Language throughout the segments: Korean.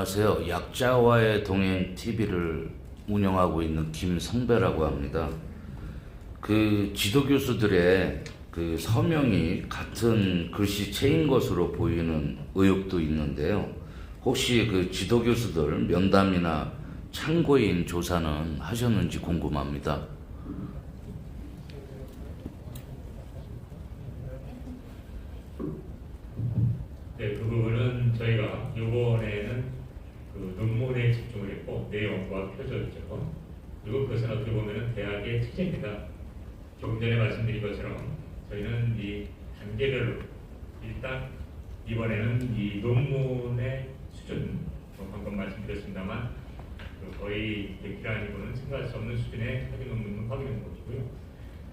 안녕하세요. 약자와의 동행 TV를 운영하고 있는 김성배라고 합니다. 그 지도교수들의 그 서명이 같은 글씨체인 것으로 보이는 의혹도 있는데요. 혹시 그 지도교수들 면담이나 참고인 조사는 하셨는지 궁금합니다. 네, 그 부분은 저희가 이번에는 그 논문에 집중을 했고 내용과 표절죠. 그리고 그것은 어떻게 보면 대학의 특징입니다. 조금 전에 말씀드린 것처럼 저희는 이 단계별로 일단 이번에는 이 논문의 수준, 방금 말씀드렸습니다만 거의 100일 아니고는 생각할 수 없는 수준의 학위 논문을 확인한 것이고요.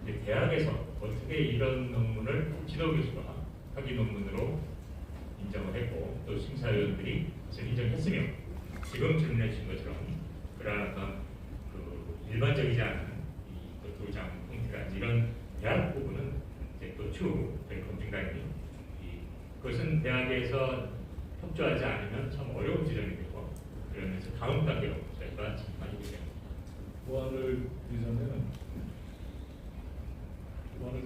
이제 대학에서 어떻게 이런 논문을 지도교수가 학위 논문으로 인정을 했고 또 심사위원들이 그것을 인정했으며 지금 질문해 주신 것처럼 그러한 그 일반적이지 않은 이 도장 형태라든지 이런 대학 부분은 이제 또 추후 저희 검증단이 그것은 대학에서 협조하지 않으면 참 어려운 지점이 되고 그러면서 다음 단계로 저희가 진행하게 됩니다. 보완을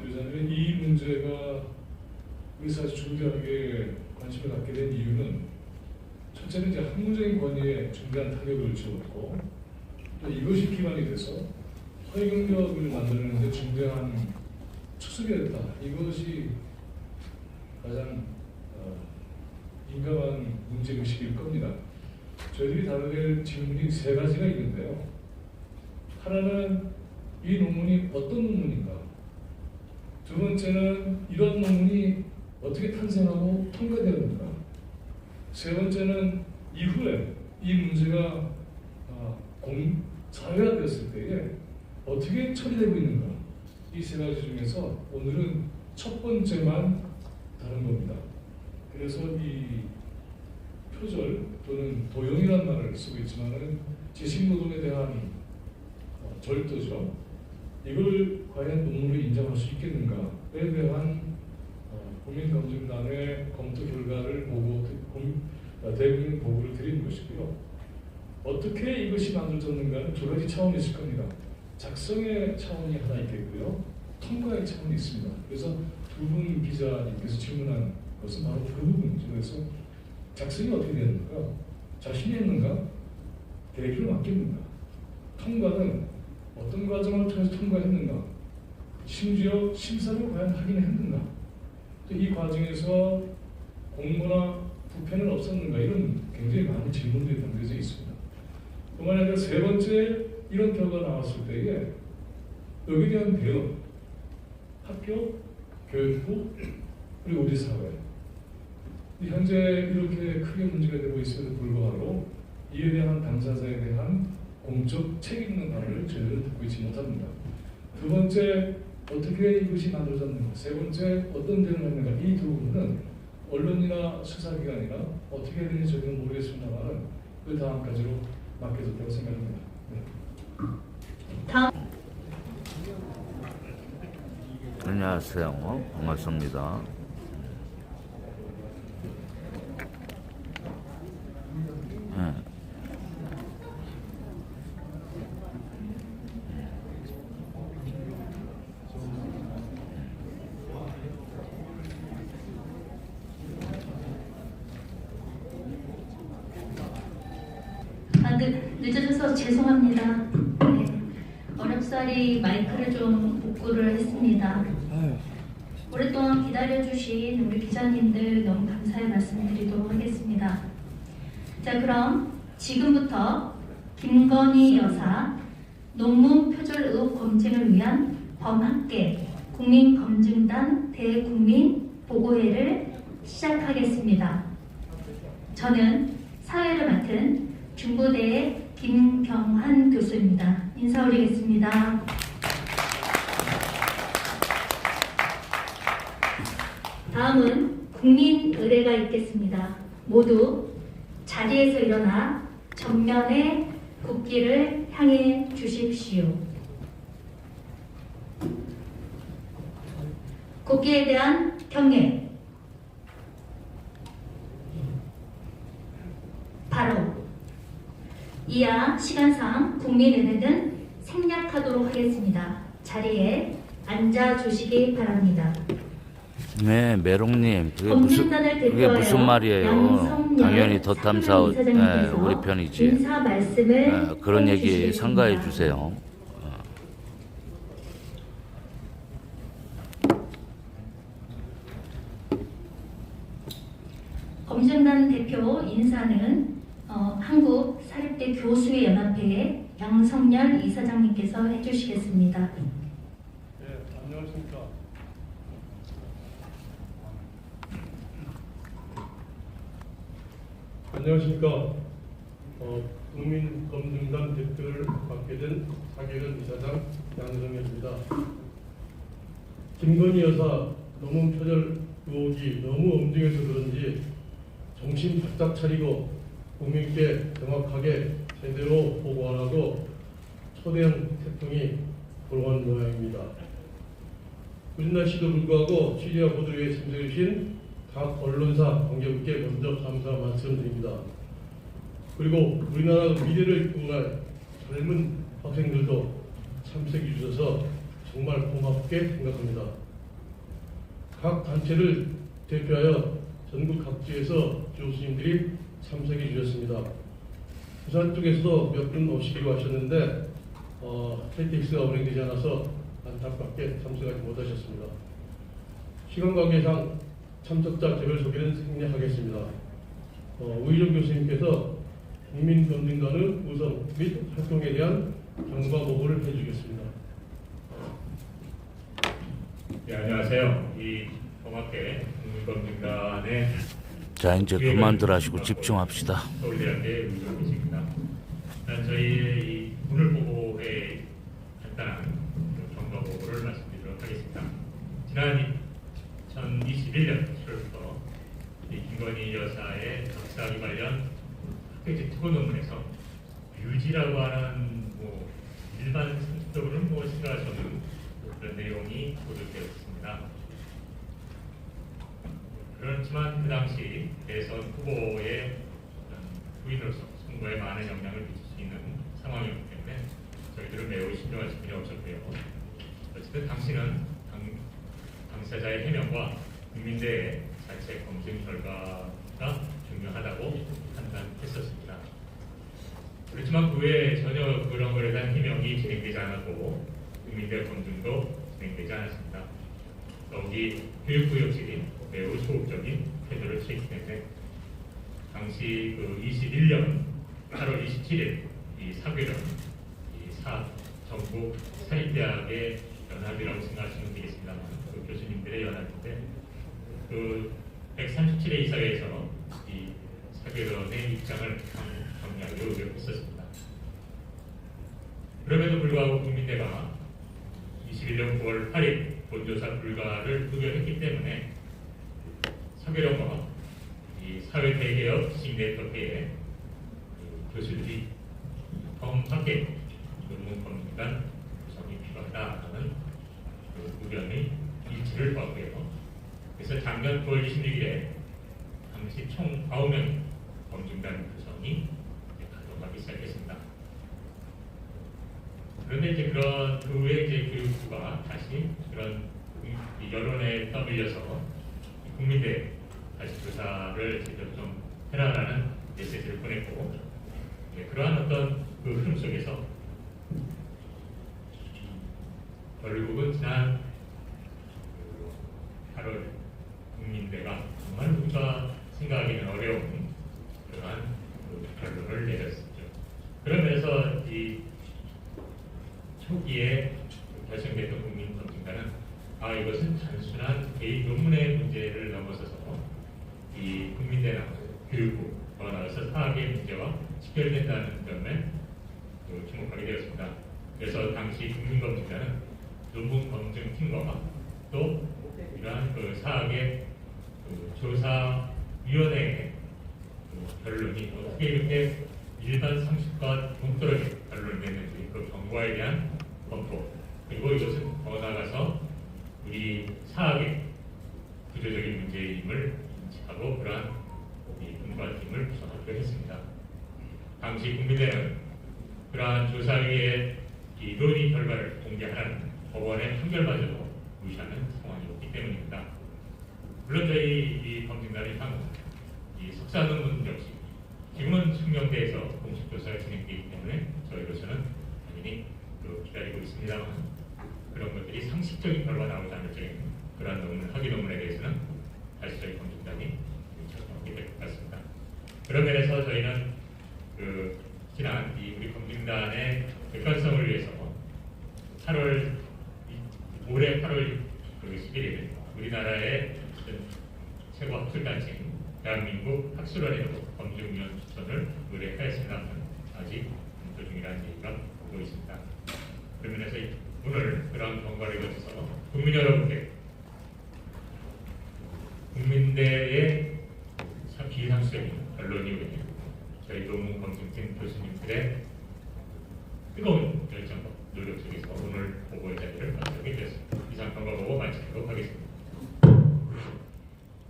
드리자면 이 문제가 의사에서 중대하게 관심을 갖게 된 이유는 첫째는 이제 학문적인 권위에 중대한 타격을 주었고 또 이것이 기반이 돼서 허위 경력을 만드는데 중대한 추습이 됐다. 이것이 가장 민감한 문제의식일 겁니다. 저희들이 다뤄야 될 질문이 세 가지가 있는데요. 하나는 이 논문이 어떤 논문인가? 두 번째는 이런 논문이 어떻게 탄생하고 통과되었는가? 세 번째는 이후에 이 문제가 사회화되었을 때에 어떻게 처리되고 있는가? 이 세 가지 중에서 오늘은 첫 번째만 다룬 겁니다. 그래서 이 표절 또는 도용이라는 말을 쓰고 있지만은 지식노동에 대한 절도죠. 이걸 과연 논문으로 인정할 수 있겠는가에 대한 국민검증단의 검토 결과를 보고 대국민 보고를 드리는 것이고요. 어떻게 이것이 만들어졌는가는 두 가지 차원이 있을 겁니다. 작성의 차원이 하나 있겠고요. 통과의 차원이 있습니다. 그래서 두 분 기자님께서 질문한 것은 바로 그 부분이죠. 그래서 작성이 어떻게 되는가? 자신이 했는가? 대기를 맡겼는가? 통과는 어떤 과정을 통해서 통과했는가? 심지어 심사를 과연 하긴 했는가? 또 이 과정에서 공모나 부패는 없었는가? 이런 굉장히 많은 질문들이 담겨져 있습니다. 그만 아니라 세 번째 이런 결과가 나왔을 때에 여기에 대한 대응, 학교, 교육부, 그리고 우리 사회 현재 이렇게 크게 문제가 되고 있음에도 불구하고 이에 대한 당사자에 대한 공적 책임 있는 말을 저희들은 듣고 있지 못합니다. 두 번째, 어떻게 이것이 만들어졌는가? 세 번째, 어떤 대응을 했는가? 이 두 부분은 언론이나 수사기관이나 어떻게 해야 되는지 저희는 모르겠습니다만 그 다음까지로 맡겨졌다고 생각합니다. 네. 다음. 안녕하세요. 반갑습니다. 네. 늦어져서 죄송합니다. 네. 어렵사리 마이크를 좀 복구를 했습니다. 오랫동안 기다려주신 우리 기자님들 너무 감사의 말씀드리도록 하겠습니다. 자, 그럼 지금부터 김건희 여사 논문 표절 의혹 검증을 위한 범학계 국민검증단 대국민 보고회를 시작하겠습니다. 저는 사회를 맡은 중부대의 김경한 교수입니다. 인사 올리겠습니다. 다음은 국민의례가 있겠습니다. 모두 자리에서 일어나 정면에 국기를 향해 주십시오. 국기에 대한 경례. 바로 이하 시간상 국민은행은 생략하도록 하겠습니다. 자리에 앉아주시기 바랍니다. 네, 메롱님, 검증단을 그게 대표하여 무슨 말이에요? 양성열 당연히 더탐사 이사장님께서 우리 편이지. 인사 말씀을 그런 얘기 해주시겠습니다. 삼가해 주세요. 검증단 대표 인사는 한국사립대 교수의 연합회의 양성열 이사장님께서 해주시겠습니다. 네, 안녕하십니까. 안녕하십니까. 국민검증단 대표를 맡게 된 사계련 이사장 양성열입니다. 김건희 여사 노문 표절 의혹이 너무 엄중해서 그런지 정신 바짝 차리고 국민께 정확하게 제대로 보고하라고 초대형 태풍이 불어온 모양입니다. 구린 날씨도 불구하고 취재와 보도에 참석해주신 각 언론사 관계국께 먼저 감사 말씀드립니다. 그리고 우리나라 미래를 이끌어갈 젊은 학생들도 참석해 주셔서 정말 고맙게 생각합니다. 각 단체를 대표하여 전국 각지에서 교수님들이 참석해 주셨습니다. 부산 쪽에서도 몇 분 오시기로 하셨는데 KTX가 운행되지 않아서 안타깝게 참석하지 못하셨습니다. 시간 관계상 참석자 개별 소개는 생략하겠습니다. 우희정 교수님께서 국민검증단의 구성 및 활동에 대한 경과 보고를 해주겠습니다. 네, 안녕하세요. 이 고맙게 국민검증단의 자, 이제 그만들 하시고 집중합시다. 서울대학교의 우희정 교수입니다. 저희의 이 오늘 보고에 간단한 경과 보고를 말씀드리도록 하겠습니다. 지난 2021년 7월부터 김건희 여사의 박사학위 관련 학회지 특허 논문에서 유지라고 하는 일반 상식적으로는 생각할 수 없는 그런 내용이 보도되었습니다. 그렇지만 그 당시 대선 후보의 부인으로서 선거에 많은 영향을 미칠 수 있는 상황이었기 때문에 저희들은 매우 신중할 수밖에 없었고요. 어쨌든 당시는 당사자의 해명과 국민대의 자체 검증 결과가 중요하다고 판단했었습니다. 그렇지만 그 외에 전혀 그런 것에 대한 해명이 진행되지 않았고 국민대 검증도 진행되지 않았습니다. 더욱이 교육부 역시 매우 소극적인 태도를 취했기 때문에 당시 21년 8월 27일 이 사괴론 전국 사립대학의 연합이라고 생각하시면 되겠습니다만 그 교수님들의 연합인데 그 137회 이사회에서 이 사괴론의 입장을 정리하기로 의결했었습니다. 그럼에도 불구하고 국민대가 21년 9월 8일 본조사 불가를 의결했기 때문에 사괴론과 이 사회 대개혁 지식 네트워크의 교수들이 엄하게 논문 검증단 구성이 필요하다는 의견의 일치를 보았고요. 그래서 작년 9월 26일에 당시 총 9명 검증단 구성이 가동하기 시작했습니다. 그런데 이제 그런 그 후에 이제 교육부가 다시 그런 여론에 떠밀려서 국민대 다시 조사를 제대로 좀 해라라는 메시지를 보냈고 그러한 어떤 그 흐름 속에서 결국은 지난 8월 국민대가 정말 우리가 생각하기는 어려운 그러한 결론을 내렸었죠. 그러면서 이 초기에 결정됐던 국민검증단은 이것은 단순한 개인 논문의 문제를 넘어서서 이 국민대나 교육부 더 나아가서 사학의 문제와 직결된다는 점에 주목하게 되었습니다. 그래서 당시 국민검증단은 논문 검증팀과 또 이러한 사학의 조사위원회의 결론이 어떻게 이렇게 일반 상식과 동떨어진 결론을 냈는지 그 경과에 대한 검토 그리고 이것은 더 나아가서 우리 사학의 구조적인 문제임을 인식하고 그러한 분과팀을 구성하기로 했습니다. 당시 국민대는 그러한 조사위의 이 논의 결과를 공개하라는 법원의 판결마저도 무시하는 상황이었기 때문입니다. 물론 저희 이 검증단의 향후 이 석사 논문 역시 지금은 숙명대에서 공식 조사가 진행되기 때문에 저희로서는 당연히 기다리고 있습니다만 그런 것들이 상식적인 결과 나오지 않을 적에 그러한 논문, 학위 논문에 대해서는 다시 저희 검증단이 찾아오게 될 것 같습니다. 그런 면에서 저희는 지난 우리 검증단의 객관성을 위해서 올해 8월 11일 우리나라의 최고 학술단체인 대한민국 학술원에도 검증위원 추천을 의뢰하였습니다만 아직 검토 중이라는 얘기가 오고 있습니다. 그런 면에서 오늘 그러한 경과를 거쳐서 국민 여러분께 국민대의 비상수적인 결론 이후에 저희 논문 검증팀 교수님들의 뜨거운 열정과 노력 속에서 오늘 보고의 자리를 마치게 되었습니다. 이상 경과 보고 마치도록 하겠습니다.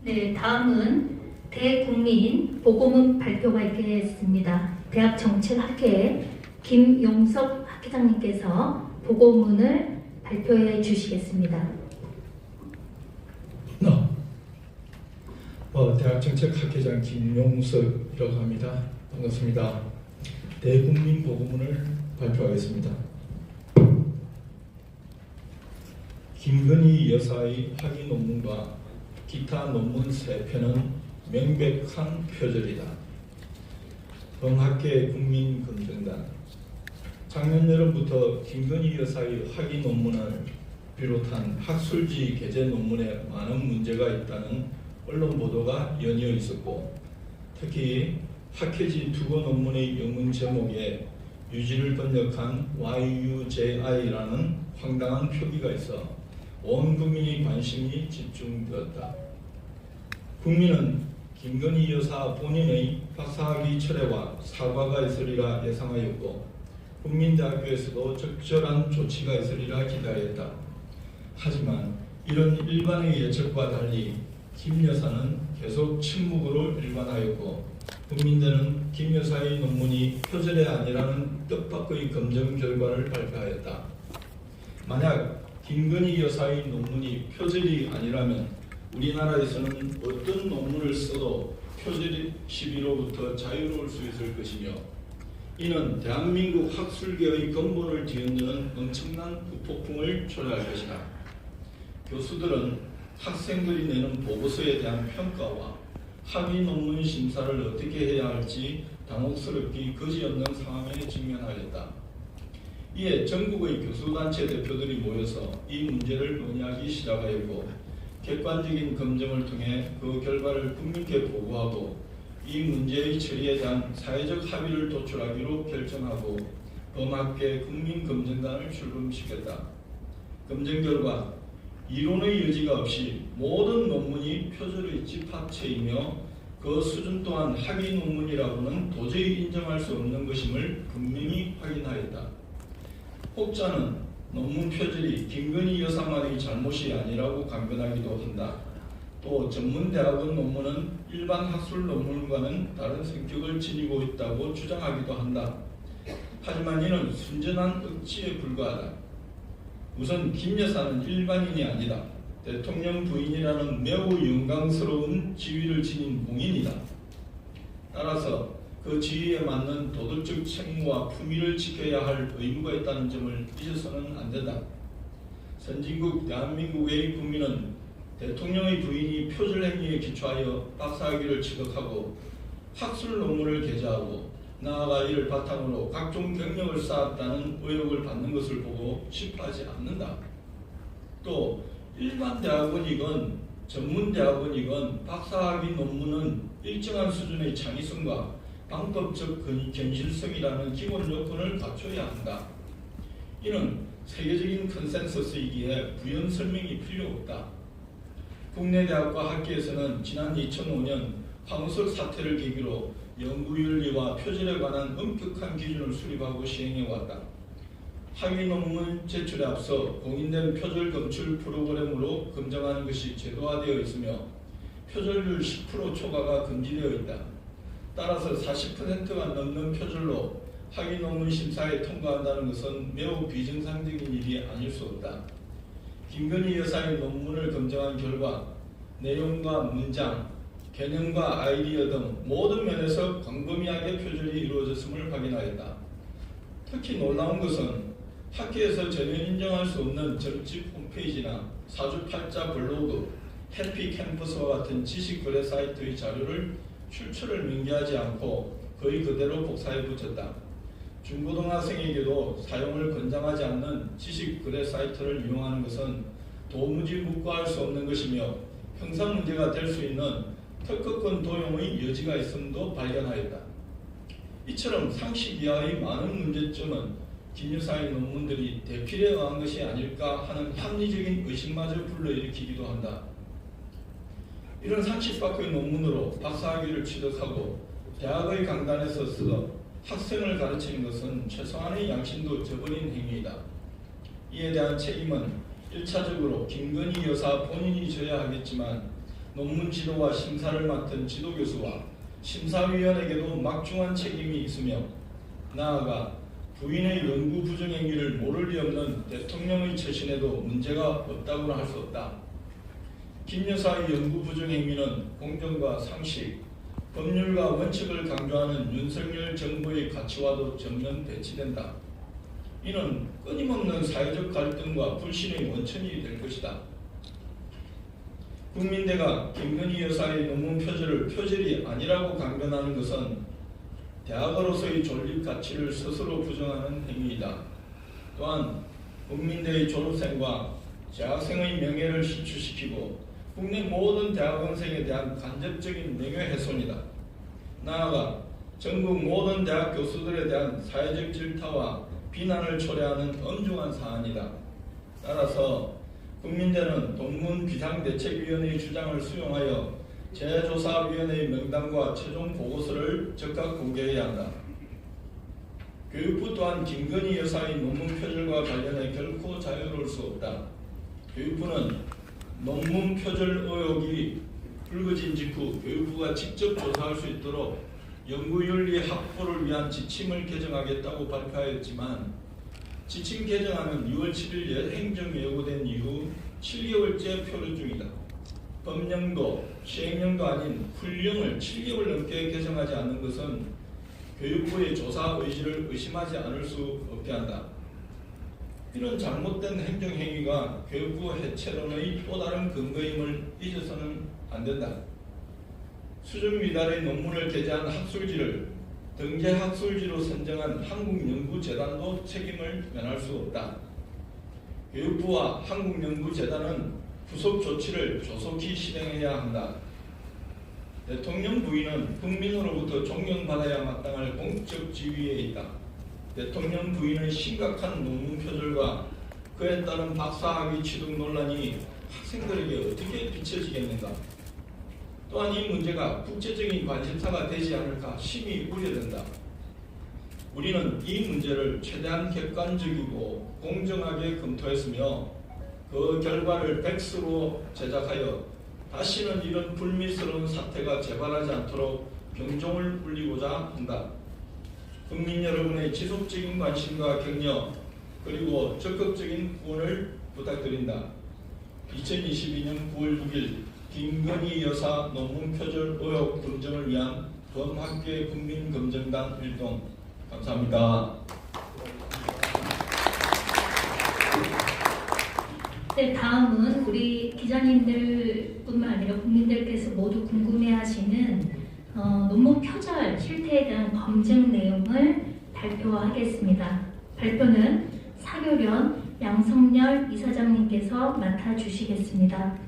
네, 다음은 대국민 보고문 발표가 있겠습니다. 대학정책학회 김용석 학회장님께서 보고문을 발표해 주시겠습니다. 대학정책학회장 김용석이라고 합니다. 반갑습니다. 대국민 보고문을 발표하겠습니다. 김건희 여사의 학위 논문과 기타 논문 3편은 명백한 표절이다. 범학계 국민검증단 작년 여름부터 김건희 여사의 학위 논문을 비롯한 학술지 게재 논문에 많은 문제가 있다는 언론 보도가 연이어 있었고, 특히 학회지 두고 논문의 영문 제목에 유지를 번역한 YUJI라는 황당한 표기가 있어 온 국민의 관심이 집중되었다. 국민은 김건희 여사 본인의 박사학위 철회와 사과가 있으리라 예상하였고, 국민대학교에서도 적절한 조치가 있으리라 기대했다. 하지만 이런 일반의 예측과 달리 김 여사는 계속 침묵으로 일관하였고, 국민대는 김 여사의 논문이 표절이 아니라는 뜻밖의 검증 결과를 발표하였다. 만약 김건희 여사의 논문이 표절이 아니라면 우리나라에서는 어떤 논문을 써도 표절 시비로부터 자유로울 수 있을 것이며, 이는 대한민국 학술계의 근본을 뒤흔드는 엄청난 후폭풍을 초래할 것이다. 교수들은 학생들이 내는 보고서에 대한 평가와 학위 논문 심사를 어떻게 해야 할지 당혹스럽기 그지없는 상황에 직면하였다. 이에 전국의 교수단체 대표들이 모여서 이 문제를 논의하기 시작하였고, 객관적인 검증을 통해 그 결과를 국민께 보고하고 이 문제의 처리에 대한 사회적 합의를 도출하기로 결정하고 범학계 국민검증단을 출범시켰다. 검증 결과 이론의 여지가 없이 모든 논문이 표절의 집합체이며 그 수준 또한 학위 논문이라고는 도저히 인정할 수 없는 것임을 분명히 확인하였다. 혹자는 논문 표절이 김건희 여사만의 잘못이 아니라고 강변하기도 한다. 또 전문대학원 논문은 일반 학술 논문과는 다른 성격을 지니고 있다고 주장하기도 한다. 하지만 이는 순전한 억지에 불과하다. 우선 김 여사는 일반인이 아니다. 대통령 부인이라는 매우 영광스러운 지위를 지닌 공인이다. 따라서 그 지위에 맞는 도덕적 책무와 품위를 지켜야 할 의무가 있다는 점을 잊어서는 안 된다. 선진국 대한민국의 국민은 대통령의 부인이 표절 행위에 기초하여 박사학위를 취득하고 학술 논문을 게재하고 나아가 이를 바탕으로 각종 경력을 쌓았다는 의혹을 받는 것을 보고 싶어하지 않는다. 또 일반 대학원이건 전문 대학원이건 박사학위 논문은 일정한 수준의 창의성과 방법적 견실성이라는 기본 요건을 갖춰야 한다. 이는 세계적인 컨센서스이기에 부연 설명이 필요 없다. 국내 대학과 학계에서는 지난 2005년 황우석 사태를 계기로 연구윤리와 표절에 관한 엄격한 기준을 수립하고 시행해왔다. 학위 논문 제출에 앞서 공인된 표절 검출 프로그램으로 검증하는 것이 제도화되어 있으며 표절률 10% 초과가 금지되어 있다. 따라서 40%가 넘는 표절로 학위 논문 심사에 통과한다는 것은 매우 비정상적인 일이 아닐 수 없다. 김건희 여사의 논문을 검증한 결과 내용과 문장, 개념과 아이디어 등 모든 면에서 광범위하게 표절이 이루어졌음을 확인하였다. 특히 놀라운 것은 학회에서 전혀 인정할 수 없는 정집 홈페이지나 사주팔자 블로그, 해피 캠퍼스와 같은 지식거래 사이트의 자료를 출처를 명기하지 않고 거의 그대로 복사해 붙였다. 중고등학생에게도 사용을 권장하지 않는 지식거래 사이트를 이용하는 것은 도무지 묵과할 수 없는 것이며 형사문제가 될 수 있는 특허권 도용의 여지가 있음도 발견하였다. 이처럼 상식 이하의 많은 문제점은 김 여사의 논문들이 대필에 의한 것이 아닐까 하는 합리적인 의심마저 불러일으키기도 한다. 이런 상식 밖의 논문으로 박사학위를 취득하고 대학의 강단에서 서서 학생을 가르치는 것은 최소한의 양심도 저버린 행위이다. 이에 대한 책임은 1차적으로 김건희 여사 본인이 져야 하겠지만 논문 지도와 심사를 맡은 지도교수와 심사위원에게도 막중한 책임이 있으며 나아가 부인의 연구 부정 행위를 모를 리 없는 대통령의 처신에도 문제가 없다고는 할 수 없다. 김 여사의 연구 부정 행위는 공정과 상식, 법률과 원칙을 강조하는 윤석열 정부의 가치와도 전면 배치된다. 이는 끊임없는 사회적 갈등과 불신의 원천이 될 것이다. 국민대가 김건희 여사의 논문 표절을 표절이 아니라고 강변하는 것은 대학으로서의 존립 가치를 스스로 부정하는 행위이다. 또한 국민대의 졸업생과 재학생의 명예를 실추시키고 국내 모든 대학원생에 대한 간접적인 명예훼손이다. 나아가 전국 모든 대학 교수들에 대한 사회적 질타와 비난을 초래하는 엄중한 사안이다. 따라서 국민대는 논문 비상대책위원회의 주장을 수용하여 재조사위원회의 명단과 최종 보고서를 즉각 공개해야 한다. 교육부 또한 김건희 여사의 논문 표절과 관련해 결코 자유로울 수 없다. 교육부는 논문 표절 의혹이 불거진 직후 교육부가 직접 조사할 수 있도록 연구윤리 확보를 위한 지침을 개정하겠다고 발표하였지만 지침 개정안은 6월 7일 행정이 예고된 이후 7개월째 표류 중이다. 법령도 시행령도 아닌 훈령을 7개월 넘게 개정하지 않는 것은 교육부의 조사 의지를 의심하지 않을 수 없게 한다. 이런 잘못된 행정행위가 교육부 해체론의 또 다른 근거임을 잊어서는 안 된다. 수준 미달의 논문을 게재한 학술지를 등재 학술지로 선정한 한국연구재단도 책임을 면할 수 없다. 교육부와 한국연구재단은 후속 조치를 조속히 실행해야 한다. 대통령 부인은 국민으로부터 존경받아야 마땅할 공적 지위에 있다. 대통령 부인의 심각한 논문 표절과 그에 따른 박사학위 취득 논란이 학생들에게 어떻게 비춰지겠는가? 또한 이 문제가 국제적인 관심사가 되지 않을까 심히 우려된다. 우리는 이 문제를 최대한 객관적이고 공정하게 검토했으며 그 결과를 백수로 제작하여 다시는 이런 불미스러운 사태가 재발하지 않도록 경종을 울리고자 한다. 국민 여러분의 지속적인 관심과 격려 그리고 적극적인 후원을 부탁드린다. 2022년 9월 6일 김건희 여사 논문 표절 의혹 검증을 위한 범학계 국민검증단 활동 감사합니다. 네, 다음은 우리 기자님들뿐만 아니라 국민들께서 모두 궁금해하시는 논문 표절 실태에 대한 검증 내용을 발표하겠습니다. 발표는 사교련 양성열 이사장님께서 맡아주시겠습니다.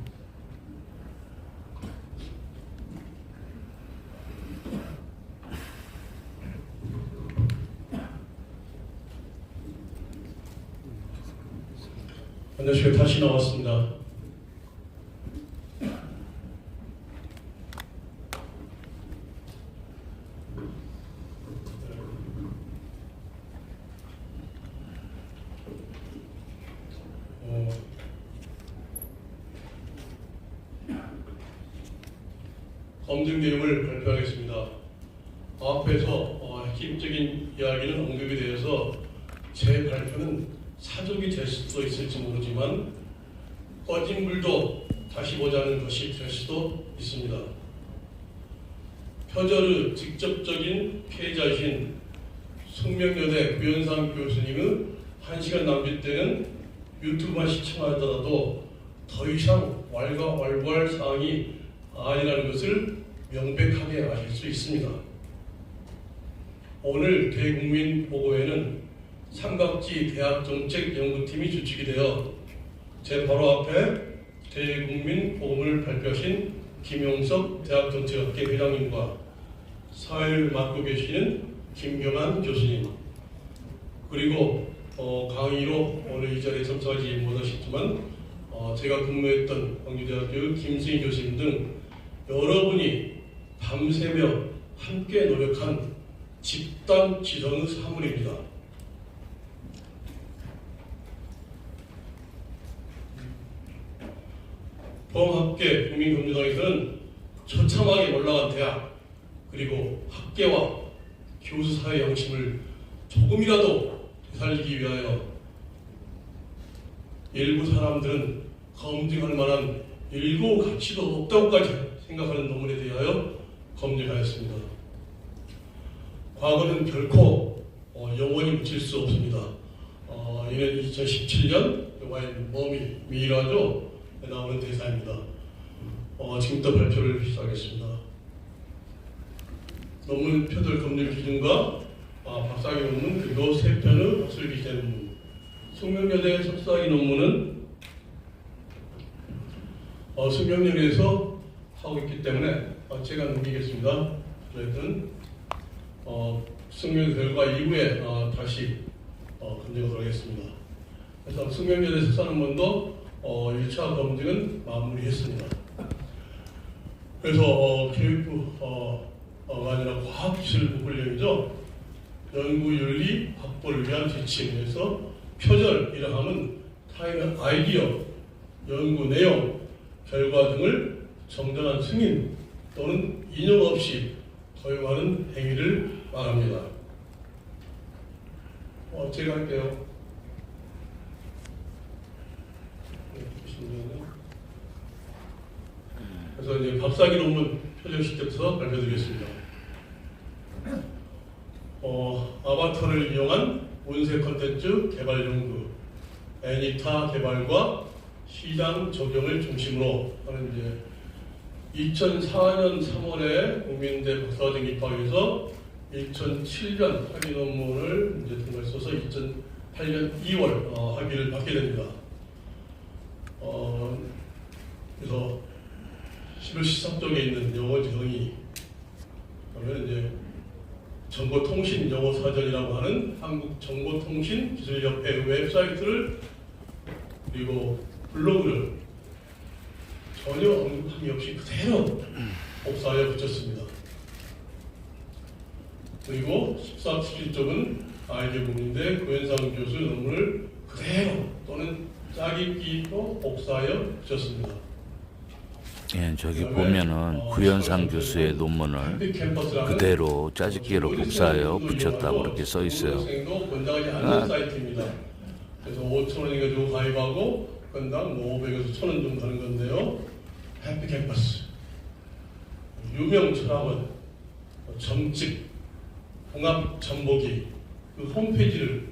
안녕하세요. 다시 나왔습니다. 검증 내용을 발표하겠습니다. 앞에서 획기적인 이야기는 언급이 되어서 제 발표는 사족이 될 수도 있을지 모르지만 꺼진 불도 다시 보자는 것이 될 수도 있습니다. 표절의 직접적인 피해자이신 숙명여대 구현상 교수님의 1시간 낭비 때는 유튜브만 시청하더라도 더 이상 왈가왈부할 사항이 아니라는 것을 명백하게 아실 수 있습니다. 오늘 대국민 보고회는 삼각지 대학정책연구팀이 주축이 되어 제 바로 앞에 대국민 보고를 발표하신 김용석 대학정책학회 회장님과 사회를 맡고 계시는 김경환 교수님, 그리고 강의로 오늘 이 자리에 참석하지 못하셨지만 제가 근무했던 광주대학교 김승희 교수님 등 여러분이 밤새며 함께 노력한 집단 지성의 사물입니다. 포항학계 국민검증당에서는 처참하게 올라간 대학 그리고 학계와 교수 사회 양심을 조금이라도 되살리기 위하여 일부 사람들은 검증할 만한 일고 가치도 없다고까지 생각하는 논문에 대하여 검증하였습니다. 과거는 결코 영원히 묻힐 수 없습니다. 이는 2017년 영화의 머미 미라죠 나오는 대사입니다. 지금부터 발표를 시작하겠습니다. 논문 표절 검증 기준과 박사학위 논문 그리고 3편의 학술 기재 논문. 숙명여대 석사학위 논문은 숙명여대에서 하고 있기 때문에 제가 넘기겠습니다. 어쨌든 숙명여대 결과 이후에 다시 검증하도록 하겠습니다. 그래서 숙명여대 석사 논문도 1차 검증은 마무리했습니다. 그래서 교육부가 아니라 과학기술부 훈령이죠. 연구윤리 확보를 위한 지침에서 표절이라 함은 타인의 아이디어, 연구 내용, 결과 등을 정당한 승인 또는 인용 없이 도용하는 행위를 말합니다. 제가 할게요. 그래서 이제 박사학위 논문 표절 시점부터 발표드리겠습니다. 아바타를 이용한 운세 콘텐츠 개발 연구, 애니타 개발과 시장 적용을 중심으로 하는 이제 2004년 3월에 국민대 박사과정 입학해서 2007년 학위 논문을 이제 통과했어서 2008년 2월 학위를 받게 됩니다. 그래서 1113쪽에 있는 영어 지성이 그러면 이제 정보통신 영어사전이라고 하는 한국정보통신기술협회 웹사이트를 그리고 블로그를 전혀 언급함이 없이 그대로 복사하여 붙였습니다. 그리고 13, 17쪽은 아이디어 국민대 구현상 교수 논문을 그대로 또는 짜깁기로 복사하여 붙였습니다. 예, 저기 보면은 구현상 교수의 논문을 그대로 짜집기로 복사하여 붙였다고 그렇게 써 있어요. 권장하지 않는 사이트입니다. 그래서 5,000원이 가지고 가입하고 건당 500에서 1,000원 정도 하는 건데요. 해피캠퍼스 유명 철학원 점찍 종합 정보기 그 홈페이지를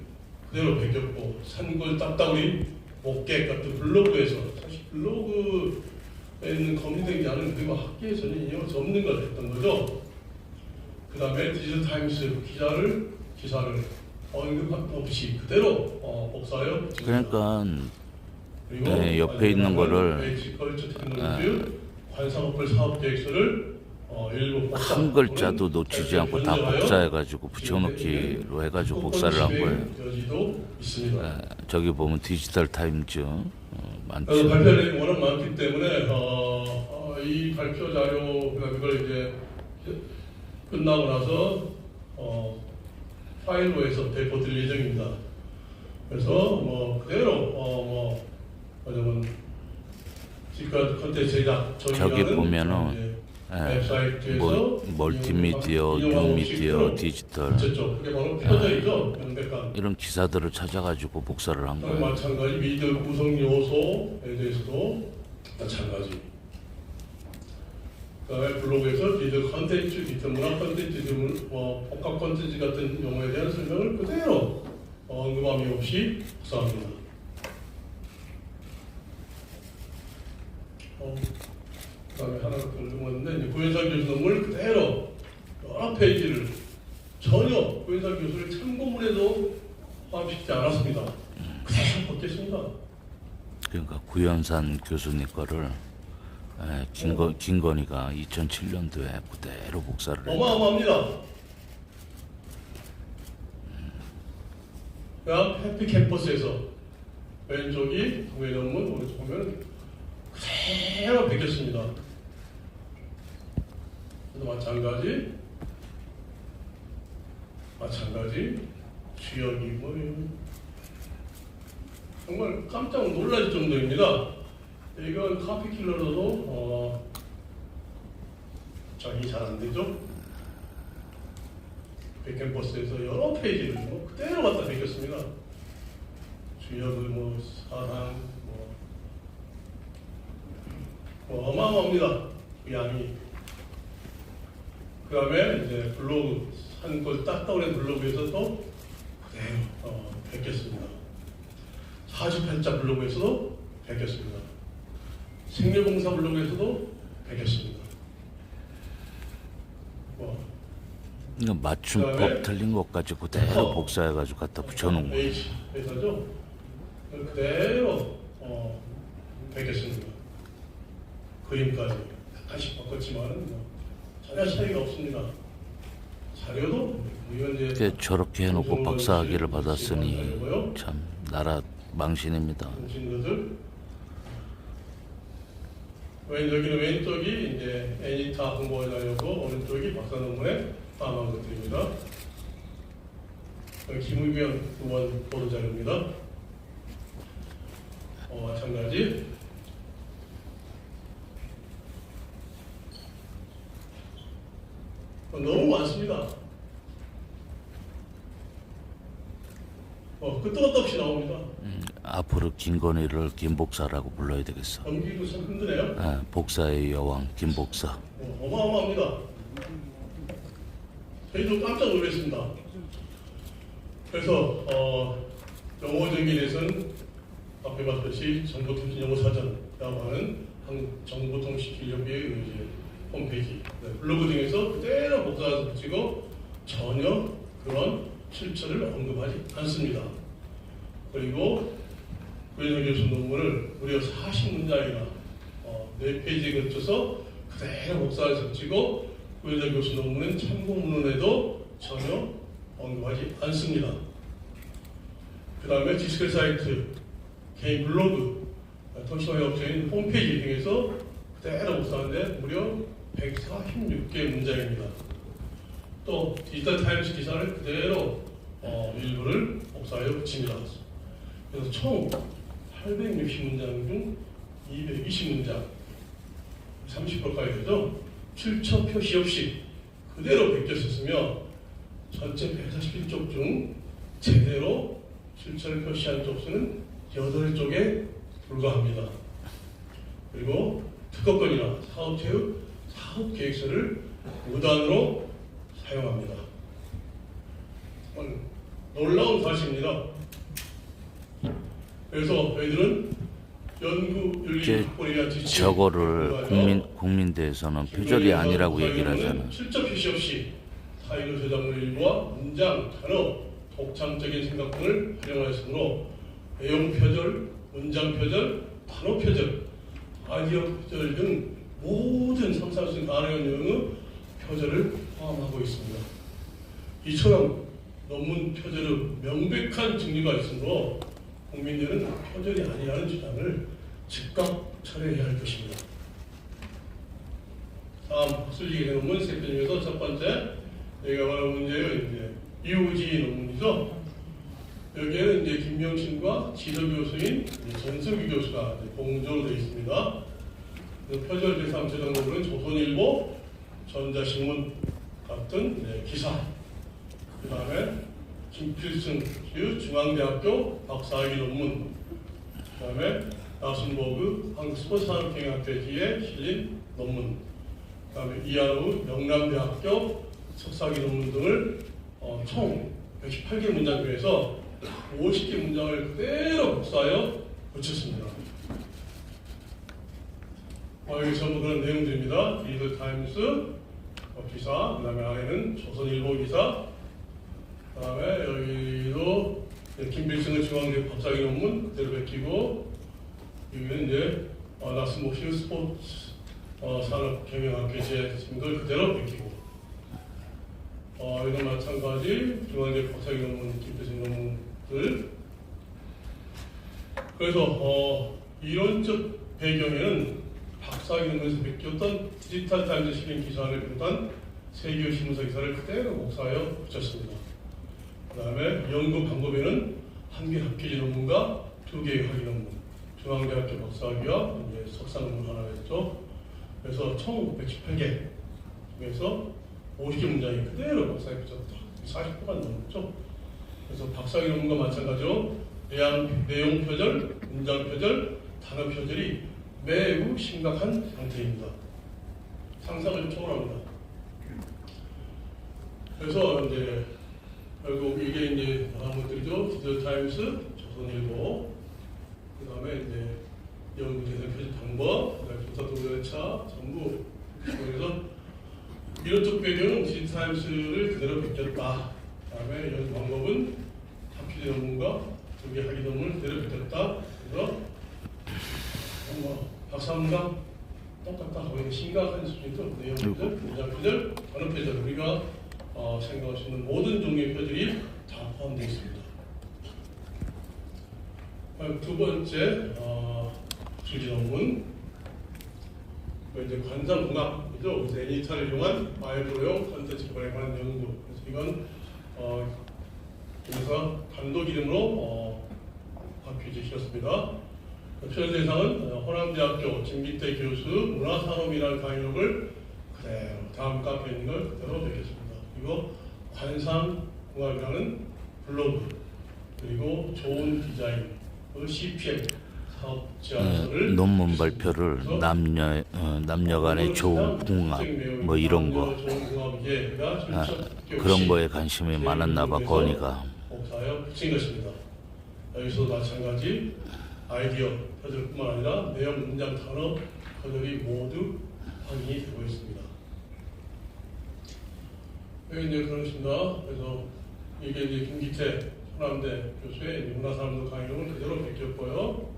그대로 베꼈고 산골 딱따구리 목객 같은 블로그에서 사실 블로그 있는 검증되지 않은 그리고 학계에서는 인용할 수 없는 걸 했던 거죠. 그 다음에 디지털타임스 기사를 언급 없이 그대로 복사하여 붙였습니다. 그러니까 그리고 네, 옆에 있는 거를 관상어플 사업계획서를 일부 복사, 한 글자도 놓치지 않고 다 복사해가지고 붙여넣기로 해가지고 복사를 한 거예요. 네, 저기 보면 디지털 타임즈 많죠. 발표 내용이 워낙 많기 때문에 이 발표 자료 이걸 이제 끝나고 나서 파일로 해서 배포드릴 예정입니다. 그래서 그대로 뭐냐면 지금까지 컨텐츠 제작 저기 보면은 웹사이트에서 멀티미디어, 뉴미디어, 디지털 그렇죠. 그게 바로 표절이죠. 명백한. 이런 기사들을 찾아가지고 복사를 한 거예요. 마찬가지 미디어 구성 요소에 대해서도 마찬가지. 그다음에 블로그에서 미디어 컨텐츠, 디지털 문화 컨텐츠 등 복합 컨텐츠 같은 용어에 대한 설명을 그대로 언급함이 없이 복사합니다. 그다음에 하나 더 궁금한데 이제 고현상 교수 논문을 그대로 여러 페이지를 전혀 고현상 교수를 참고문에도 포함시키지 않았습니다. 그대로 벗겼습니다. 그러니까 구현산 교수님 거를 김건희가 2007년도에 그대로 복사를 했다. 어마어마합니다. 그다음 해피 캠퍼스에서 왼쪽이 동해 논문, 오른쪽 보면 그대로 베꼈습니다. 그래서 마찬가지 주역이 뭐 정말 깜짝 놀랄 정도입니다. 이건 카피킬러로도 작이 잘 안 되죠. 백캠퍼스에서 여러 페이지를 그대로 갖다 베꼈습니다. 주역을 사상 어마어마합니다. 그 양이. 그 다음에 이제 블로그 한 걸 딱 떠오른 블로그에서 또 그대로 베꼈습니다. 48자 블로그에서도 베꼈습니다. 생명봉사 블로그에서도 베꼈습니다. 그러니까 맞춤법 틀린 것까지 그대로 복사해가지고 갖다 붙여놓은 거예요. 회사죠. 그대로 베꼈습니다. 그림까지 약간씩 바꿨지만 전혀 차이가 없습니다. 자료도 그 저렇게 해놓고 박사학위를 받았으니 참 나라 망신입니다. 여기는 왼쪽이 이제 애니타 홍보하려고 오른쪽이 박사 논문에 포함한 것들입니다. 김의겸 의원 보도 자료입니다. 마찬가지. 너무 많습니다. 끝도 없이 나옵니다. 앞으로 김건희를 김복사라고 불러야 되겠어. 넘기고 참 힘드네요. 복사의 여왕 김복사. 어마어마합니다. 저희도 깜짝 놀랐습니다. 그래서 영어적인 대해서는 앞에 봤듯이 정보통신영어사전이라고 하는 정보통신기업의 홈페이지, 블로그 등에서 그대로 복사해서 붙이고 전혀 그런 실체를 언급하지 않습니다. 그리고 구현상 교수 논문을 무려 40문장이나 4페이지에 걸쳐서 그대로 복사해서 붙이고 구현상 교수 논문은 참고문헌에도 전혀 언급하지 않습니다. 그 다음에 디스크 사이트, 개인 블로그, 통신망의 업체인 홈페이지 등에서 그대로 복사하는데 무려 146개 문장입니다. 또 디지털 타임스 기사를 그대로 일부를 복사하여 붙입니다. 그래서 총 860문장 중 220문장, 30%까지 되죠. 출처 표시 없이 그대로 베꼈었으며 전체 141쪽 중 제대로 출처를 표시한 쪽수는 8쪽에 불과합니다. 그리고 특허권이나 사업체의 사업계획서를 무단으로 사용합니다. 놀라운 사실입니다. 그래서 저희들은 연구윤리학본에 대한 지침, 저거를 국민대에서는 표절이 아니라고 얘기를 하잖아요. 실적 표시 없이 타인의 저작물 일부와 문장, 단어, 독창적인 생각권을 활용하였으므로 내용 표절, 문장 표절, 단어 표절, 아이디어 표절 등 모든 상상할 수 있는 가능한 유형의 표절을 포함하고 있습니다. 이처럼 논문 표절의 명백한 증거가 있으므로 국민들은 표절이 아니라는 주장을 즉각 철회해야 할 것입니다. 다음 학술지 논문 세 편 중에서 첫 번째 여기가 바로 문제의 이제 이우지 논문이죠. 여기에는 이제 김명신과 지도 교수인 전석규 교수가 공조로 되어 있습니다. 표절 제3세상 논문은 조선일보, 전자신문 같은 기사, 그 다음에 김필승 중앙대학교 박사학위 논문, 그 다음에 라슨버그 한국스포츠산업경영학회지에 실린 논문, 그 다음에 이하루 영남대학교 석사학위 논문 등을 총 118개 문장 중에서 50개 문장을 그대로 복사하여 붙였습니다. 여기 전부 그런 내용들입니다. 리더타임스 기사, 그 다음에 아래는 조선일보 기사, 그 다음에 여기도 김필승의 중앙대 박사학위 논문 그대로 베끼고, 여기는 이제 라슨버그 스포츠 산업경영학회지에 쓴 걸 그대로 베끼고, 이건 마찬가지 중앙대 박사학위 논문 김필승 논문들. 그래서 이론적 배경에는 박사학위 논문에서 베꼈던 디지털 타임즈 실린 기사를 비롯한 세계의 신문사 기사를 그대로 복사하여 붙였습니다. 그 다음에 연구 방법에는 한 개 학회지 논문과 2개의 학위 논문, 중앙대학교 박사학위와 이제 석사 논문 하나였죠. 그래서 총 118개 중에서 50개 문장이 그대로 박사에 붙였다. 40%가 넘었죠. 그래서 박사학위 논문과 마찬가지로 내용 표절, 문장 표절, 단어 표절이 매우 심각한 상태입니다. 상상을 초월합니다. 그래서 이제 결국 이게 이제 다른 것들이죠. 디지털타임스, 조선일보, 그 다음에 이제 연구재생 표절 방법, 그다음에 조사 도전차 전부. 그래서 이론적 배경은 디지털타임스를 그대로 베꼈다. 그다음에 연구 방법은 학회지 논문과 2개 학위 논문을 그대로 베꼈다. 그래서 박사 문장 똑같다. 거의 심각한 수준이죠. 내용 표절, 문장 표절, 단어 표절. 우리가 생각할 수 있는 모든 종류의 표절이 다 포함되어 있습니다. 두 번째 학술지 논문, 이제 관상공학이죠. 그래서 애니타를 이용한 마이크로용 컨텐츠 개발에 관한 연구. 그래서 이건 그래서 감독 이름으로 학회지에 실었습니다. 표절 대상은 호남대학교 진기태 교수 문화산업이라는 강의록을 그대로 다음 카페에 있는 걸 그대로 베꼈습니다. 그리고 관상공학이라는 블로그, 그리고 좋은 디자인, CPM 사업 제안서를 논문 발표를 남녀 간의 좋은 궁합 뭐 이런 거 그런 거에 관심이 많았나 봐. 건이가 복사하여 붙인 것입니다. 여기서도 마찬가지 아이디어 표절뿐만 아니라 내용, 문장, 단어 표절이 모두 확인이 되고 있습니다. 여기 이제 그런 것입니다. 그래서 이게 이제 김기태 호남대 교수의 문화산업도 강의록을 그대로 베꼈고요.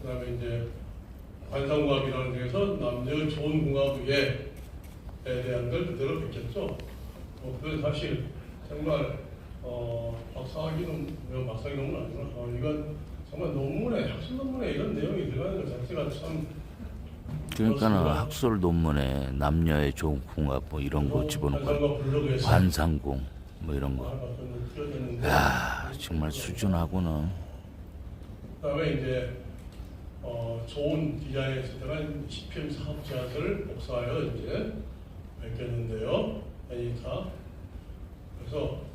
그 다음에 이제 관상공학이라는 데에서 남녀 좋은 공학에 대한 걸 그대로 베꼈죠. 그건 사실 정말 박사학위 논문 아니구나. 이건 정말 논문에, 학술 논문에 이런 내용이 들어가는 것 자체가 참. 그러니까는 학술 논문에 남녀의 좋은 궁합 뭐 이런 거 집어넣고 관상공 뭐 이런 거. 야 정말 수준하고는. 그다음에 이제 좋은 디자인에 쓰던 CPM 사업 제안서를 복사하여 이제 베꼈는데요. 애니타. 그래서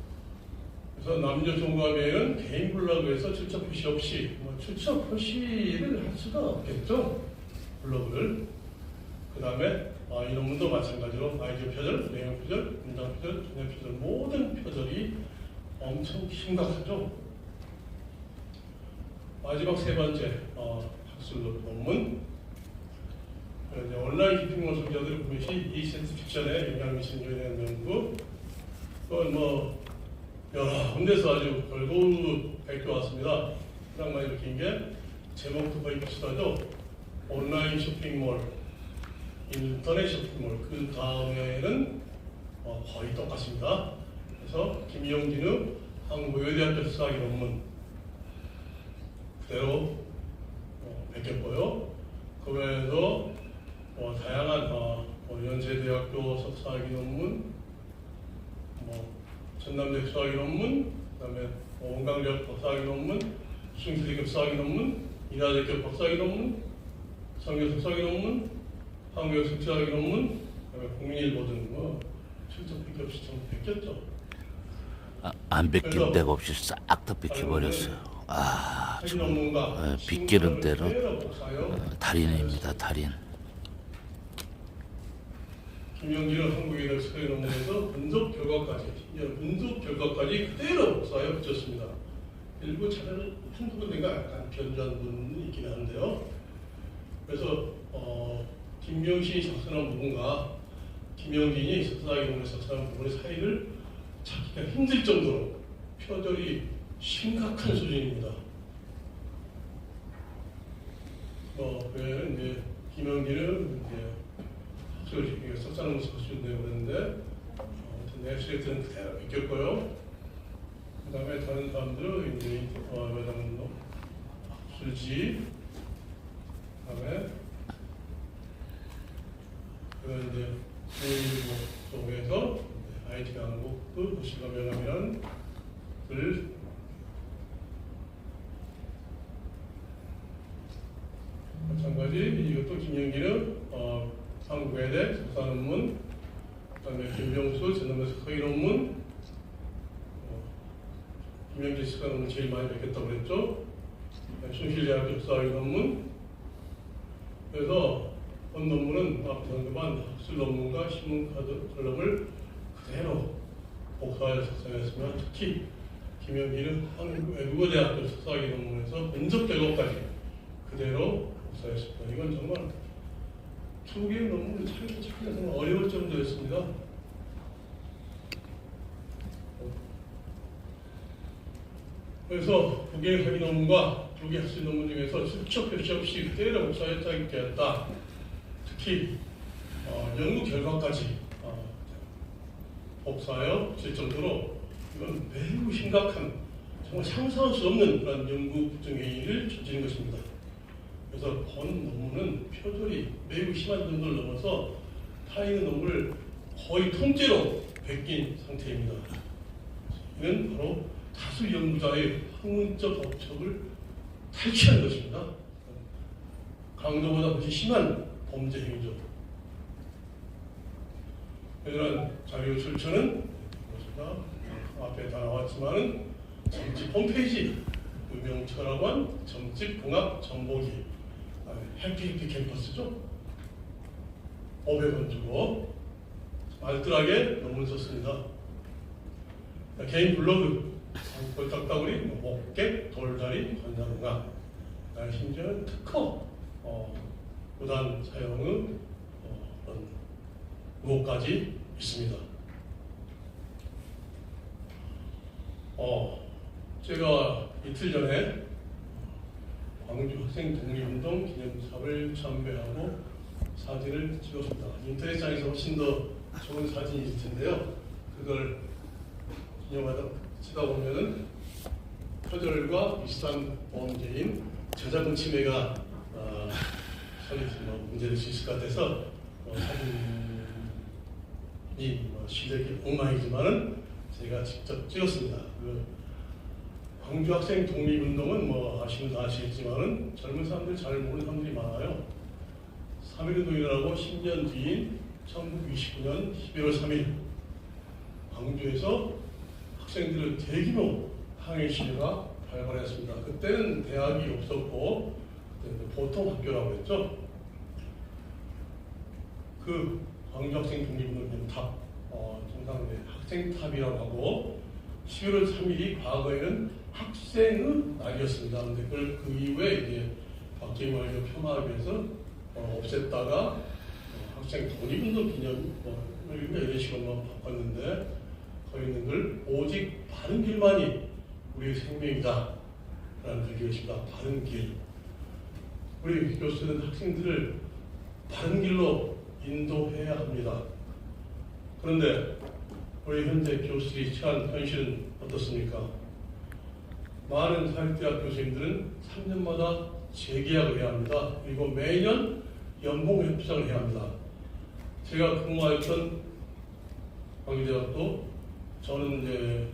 남녀 종합에는 개인 블로그에서 출처 표시 없이 출처 표시를 할 수가 없겠죠. 블로그를. 그 다음에 이 논문도 마찬가지로 아이디어 표절, 내용 표절, 문장 표절, 전혀 표절 모든 표절이 엄청 심각하죠. 마지막 세 번째 학술 논문. 이제 온라인 쇼핑몰 소비자들의 구매 시 이센스 픽션에 영향을 미치는 요인에 대한 연구. 그건 여러 군데서 아주 골고루 베껴왔습니다. 가장 많이 베낀 게 제목도 거의 비슷하죠. 온라인 쇼핑몰, 인터넷 쇼핑몰. 그 다음에는 거의 똑같습니다. 그래서 김용진의 한국외대학교 석사학위 논문 그대로 베꼈고요. 그 외에도 다양한 연세대학교 석사학위 논문, 전남대 석사학위 논문, 그다음에 원광대학 박사학위 논문, 숭실대교 석사학위 논문, 인하대교 박사학위 논문, 성교 석사학위 논문, 한국의 석사학위 논문, 그다음에 국민일보 등 뭐 출처 뺏기 없이 좀 뺏겼죠. 안 뺏길 데가 없이 싹 다 뺏겨버렸어요. 학위 논문과 빗기른 대로 그대로 복사하여 달인입니다. 달인. 김영진은 한국의 석사학위 논문에서 분석 결과까지 그대로 복사하여 붙였습니다. 일부 차례는 한두 군데가 약간 변조한 부분이 있긴 한데요. 그래서 김명신이 작성한 부분과 김영진이 석사학위 논문에 작성한 부분의 사이를 찾기가 힘들 정도로 표절이 심각한 수준입니다. 그래는 이제 김영진은 이제 석사 논문 서술되고 그랬는데 랩스레이트는 그대로 베꼈고요. 그 다음에 다른 사람들은 이제 학술지, 그 다음에 그건 이제 중일보 쪽에서 IT 강북 도시가 명함이라는 글 마찬가지 이것도 김영기는 한국외대 석사 논문, 그다음에 김병수 전남대에서 석의 논문, 김영기 석사 논문 제일 많이 뵙겠다고 그랬죠. 숭실대학교 역사학위 논문. 그래서 본 논문은 앞에 언급한 학술 논문과 신문 칼럼을 그대로 복사해서 작성했으면 특히 김영기는 한국외국어대학교 석사학위 논문에서 분석 결과까지 그대로 복사했습니다. 이건 정말 두 개의 논문을 찾기가 정말 어려울 정도였습니다. 그래서 두 개의 학위 논문과 두 개의 학술 논문 중에서 출처 표시 없이 그대로 복사해 짜겠다. 특히 연구 결과까지 복사하여 붙일 정도로 이건 매우 심각한 정말 상상할 수 없는 그런 연구 부정 행위를 저지른 것입니다. 그래서 본 논문은 표절이 매우 심한 정도를 넘어서 타인의 논문을 거의 통째로 베낀 상태입니다. 이는 바로 다수 연구자의 학문적 업적을 탈취한 것입니다. 강도보다 훨씬 심한 범죄 행위죠. 이런 자료 출처는 앞에 다 나왔지만은 점집 홈페이지 유명철학원 점집 공학 정보기 해피해피 캠퍼스죠. 500원 주고 알뜰하게 논문 썼습니다. 개인 블로그 꼴딱따구리 목객 돌다리 관장가 심지어는 특허 무단 사용의 의혹까지 있습니다. 제가 이틀 전에 광주 학생 독립운동 기념사를 참배하고 사진을 찍었습니다. 인터넷상에서 훨씬 더 좋은 사진이 있을 텐데요. 그걸 기념하다 치다 보면은 표절과 비슷한 범죄인 저작권 침해가 문제될 수 있을 것 같아서 사진이 시력이 엉망이지만은 제가 직접 찍었습니다. 광주 학생 독립운동은 아시면 다 아시겠지만은 젊은 사람들 잘 모르는 사람들이 많아요. 3.1운동이라고 10년 뒤인 1929년 11월 3일 광주에서 학생들의 대규모 항해 시위가 발발했습니다. 그때는 대학이 없었고 보통 학교라고 했죠. 그 광주 학생 독립운동 탑, 정상 학생탑이라고 하고 11월 3일이 과거에는 학생의 날이었습니다. 근데 그걸 그 이후에 이제 박정희 말기를 폄하하기 위해서 없앴다가 학생 독립운동 기념 이런 식으로 바꿨는데 거기 있는 걸 오직 바른 길만이 우리의 생명이다 라는 글이었습니다. 바른 길. 우리 교수는 학생들을 바른 길로 인도해야 합니다. 그런데 우리 현재 교수들이 처한 현실은 어떻습니까? 많은 사립대학 교수님들은 3년마다 재계약을 해야 합니다. 그리고 매년 연봉 협상을 해야 합니다. 제가 근무했던 광주대학도 저는 이제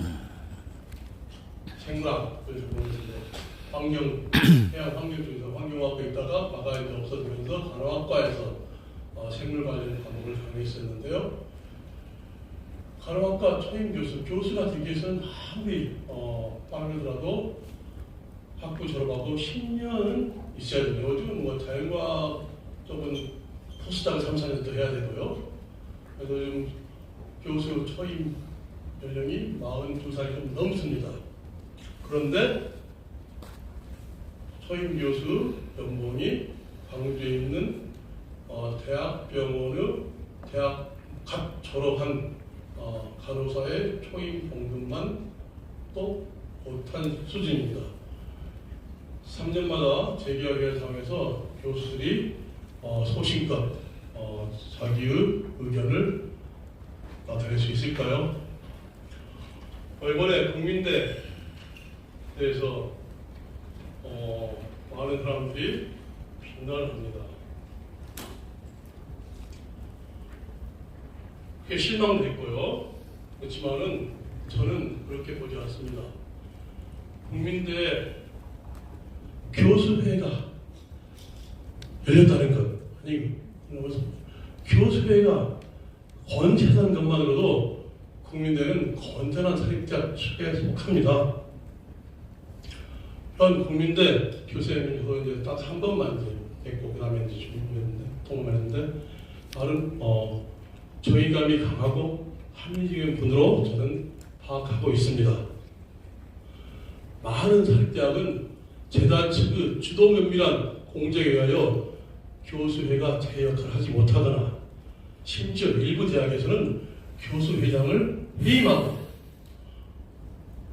생물학을 환경, 해양 환경 쪽에서 환경학과에 있다가 마가 이제 없어지면서 간호학과에서 생물 관련 과목을 강의했었는데요. 간호학과 초임 교수가 되기 위해서는 아무리 빠르더라도 학부 졸업하고 10년은 있어야 돼요. 요즘은 뭐 자연과학 쪽은 포스닥 3, 4년 더 해야 되고요. 그래서 지금 교수 초임 연령이 42살이 좀 넘습니다. 그런데 초임 교수 연봉이 광주에 있는 대학병원의 대학 갓 졸업한 간호사의 초임 봉급만 또 못한 수준입니다. 3년마다 재계약을 통해서 교수들이 소신껏 자기의 의견을 나타낼 수 있을까요? 이번에 국민대에서 많은 사람들이 비난을 합니다. 그게 실망도 했고요. 그렇지만은 저는 그렇게 보지 않습니다. 국민대 교수회가 열렸다는 것, 아니 교수회가 건재하다는 것만으로도 국민대는 건전한 사립대학 축에 속합니다. 현 국민대 교수님께서 이제 딱 한 번만 이제 했고 그다음에 이제 준비했는데 통과했는데 다른 저희감이 강하고 합리적인 분으로 저는 파악하고 있습니다. 많은 사립대학은 재단 측의 주도 면밀한 공정에 의하여 교수회가 제 역할을 하지 못하거나 심지어 일부 대학에서는 교수회장을 해임하고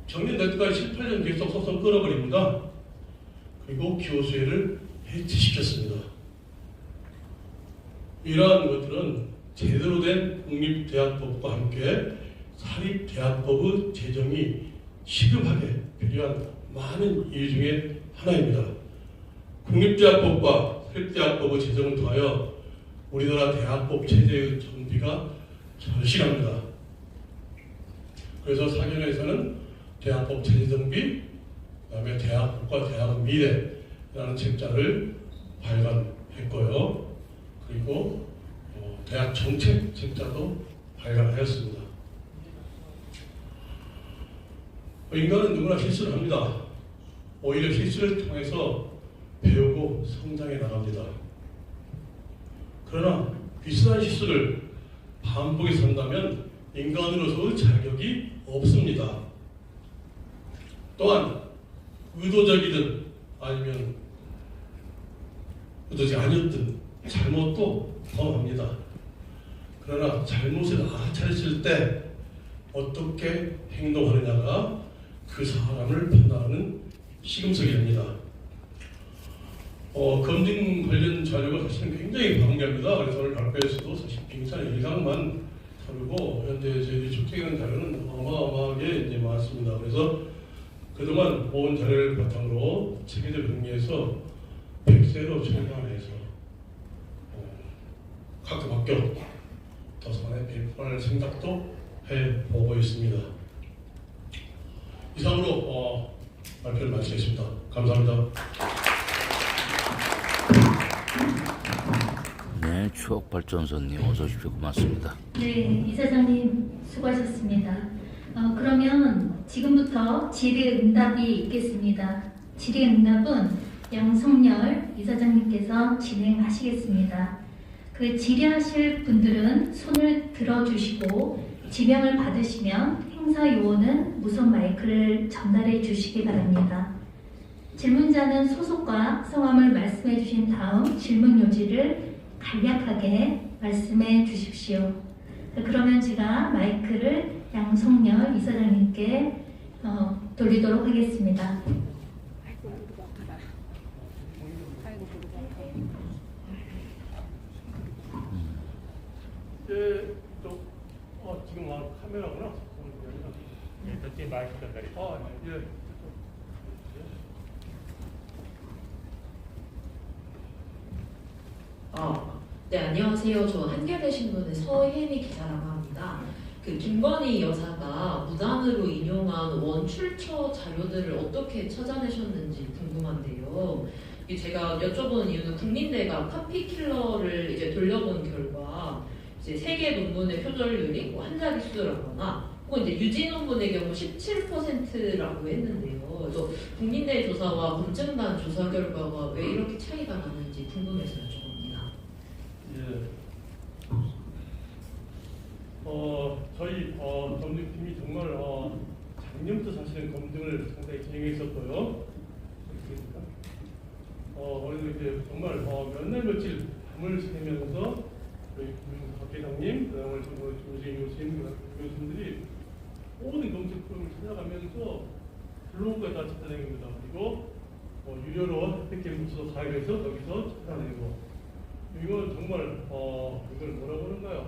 정년될 때까지 7, 8년 계속 소송 끌어버립니다. 그리고 교수회를 해체시켰습니다. 이러한 것들은 제대로 된 국립대학법과 함께 사립대학법의 제정이 시급하게 필요한 많은 이유 중에 하나입니다. 국립대학법과 사립대학법의 제정을 통하여 우리나라 대학법 체제의 정비가 절실합니다. 그래서 사견에서는 대학법 체제 정비, 그다음에 대학법과 대학의 미래라는 책자를 발간했고요. 그리고 대학 정책 책자도 발간하였습니다. 인간은 누구나 실수를 합니다. 오히려 실수를 통해서 배우고 성장해 나갑니다. 그러나 비슷한 실수를 반복해서 한다면 인간으로서의 자격이 없습니다. 또한 의도적이든 아니면 의도지 아니었든 잘못도 범합니다. 그러나 잘못을 알아차렸을 때 어떻게 행동하느냐가 그 사람을 판단하는 시금석이 됩니다. 검증 관련 자료가 사실은 굉장히 방대합니다. 그래서 오늘 발표에서도 사실 빙산의 일각만 다루고 현재 저희들이 축적한 자료는 어마어마하게 이제 많습니다. 그래서 그동안 모은 자료를 바탕으로 체계적 정리해서 100세로 출간해서 각급 학교 도서관에 배포할 생각도 해보고 있습니다. 이상으로 발표를 마치겠습니다. 감사합니다. 네, 추억발전소님 어서 오십시오. 고맙습니다. 네, 이사장님 수고하셨습니다. 그러면 지금부터 질의응답이 있겠습니다. 질의응답은 양성열 이사장님께서 진행하시겠습니다. 그 질의하실 분들은 손을 들어주시고 지명을 받으시면 행사요원은 무선 마이크를 전달해 주시기 바랍니다. 질문자는 소속과 성함을 말씀해 주신 다음 질문 요지를 간략하게 말씀해 주십시오. 그러면 제가 마이크를 양성열 이사장님께 돌리도록 하겠습니다. 지금 카메라구나. 네, 저쪽에 마이크 전달이. 예. 네, 안녕하세요. 저 한겨레 신문의 서혜미 기자라고 합니다. 그 김건희 여사가 무단으로 인용한 원출처 자료들을 어떻게 찾아내셨는지 궁금한데요. 이 제가 여쭤보는 이유는 국민대가 카피킬러를 이제 돌려본 결과 이제 세계 논문의 표절률이 뭐 한 자릿수라거나 혹은 이제 유지 논문의 경우 17%라고 했는데요. 그래서 국민대 조사와 검증단 조사 결과가 왜 이렇게 차이가 나는지 궁금해서 여쭤봅니다. 예. 저희 검증팀이 정말 작년부터 사실은 검증을 상당히 진행했었고요. 그래서 이제 정말 몇 날 며칠 밤을 새면서 저희 박 회장님, 그다음에 조진 교수님들이 모든 검증 프로그램을 찾아가면서 블로그에 다 찾아내는 겁니다. 그리고 유료로 혜택 캠퍼스도 가입해서 여기서 찾아내고 이건 정말 이걸 뭐라고 하는가요?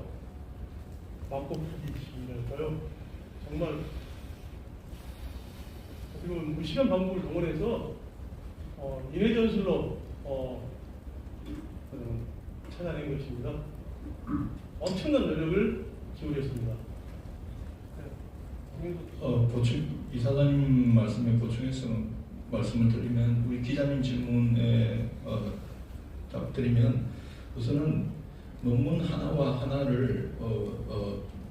막고기식이랄까요? 정말 지금 무시간 방법을 동원해서 인해 전술로 찾아낸 것입니다. 엄청난 노력을 기울였습니다. 이사장님 말씀에 보충해서 말씀을 드리면 우리 기자님 질문에 답드리면 우선은 논문 하나와 하나를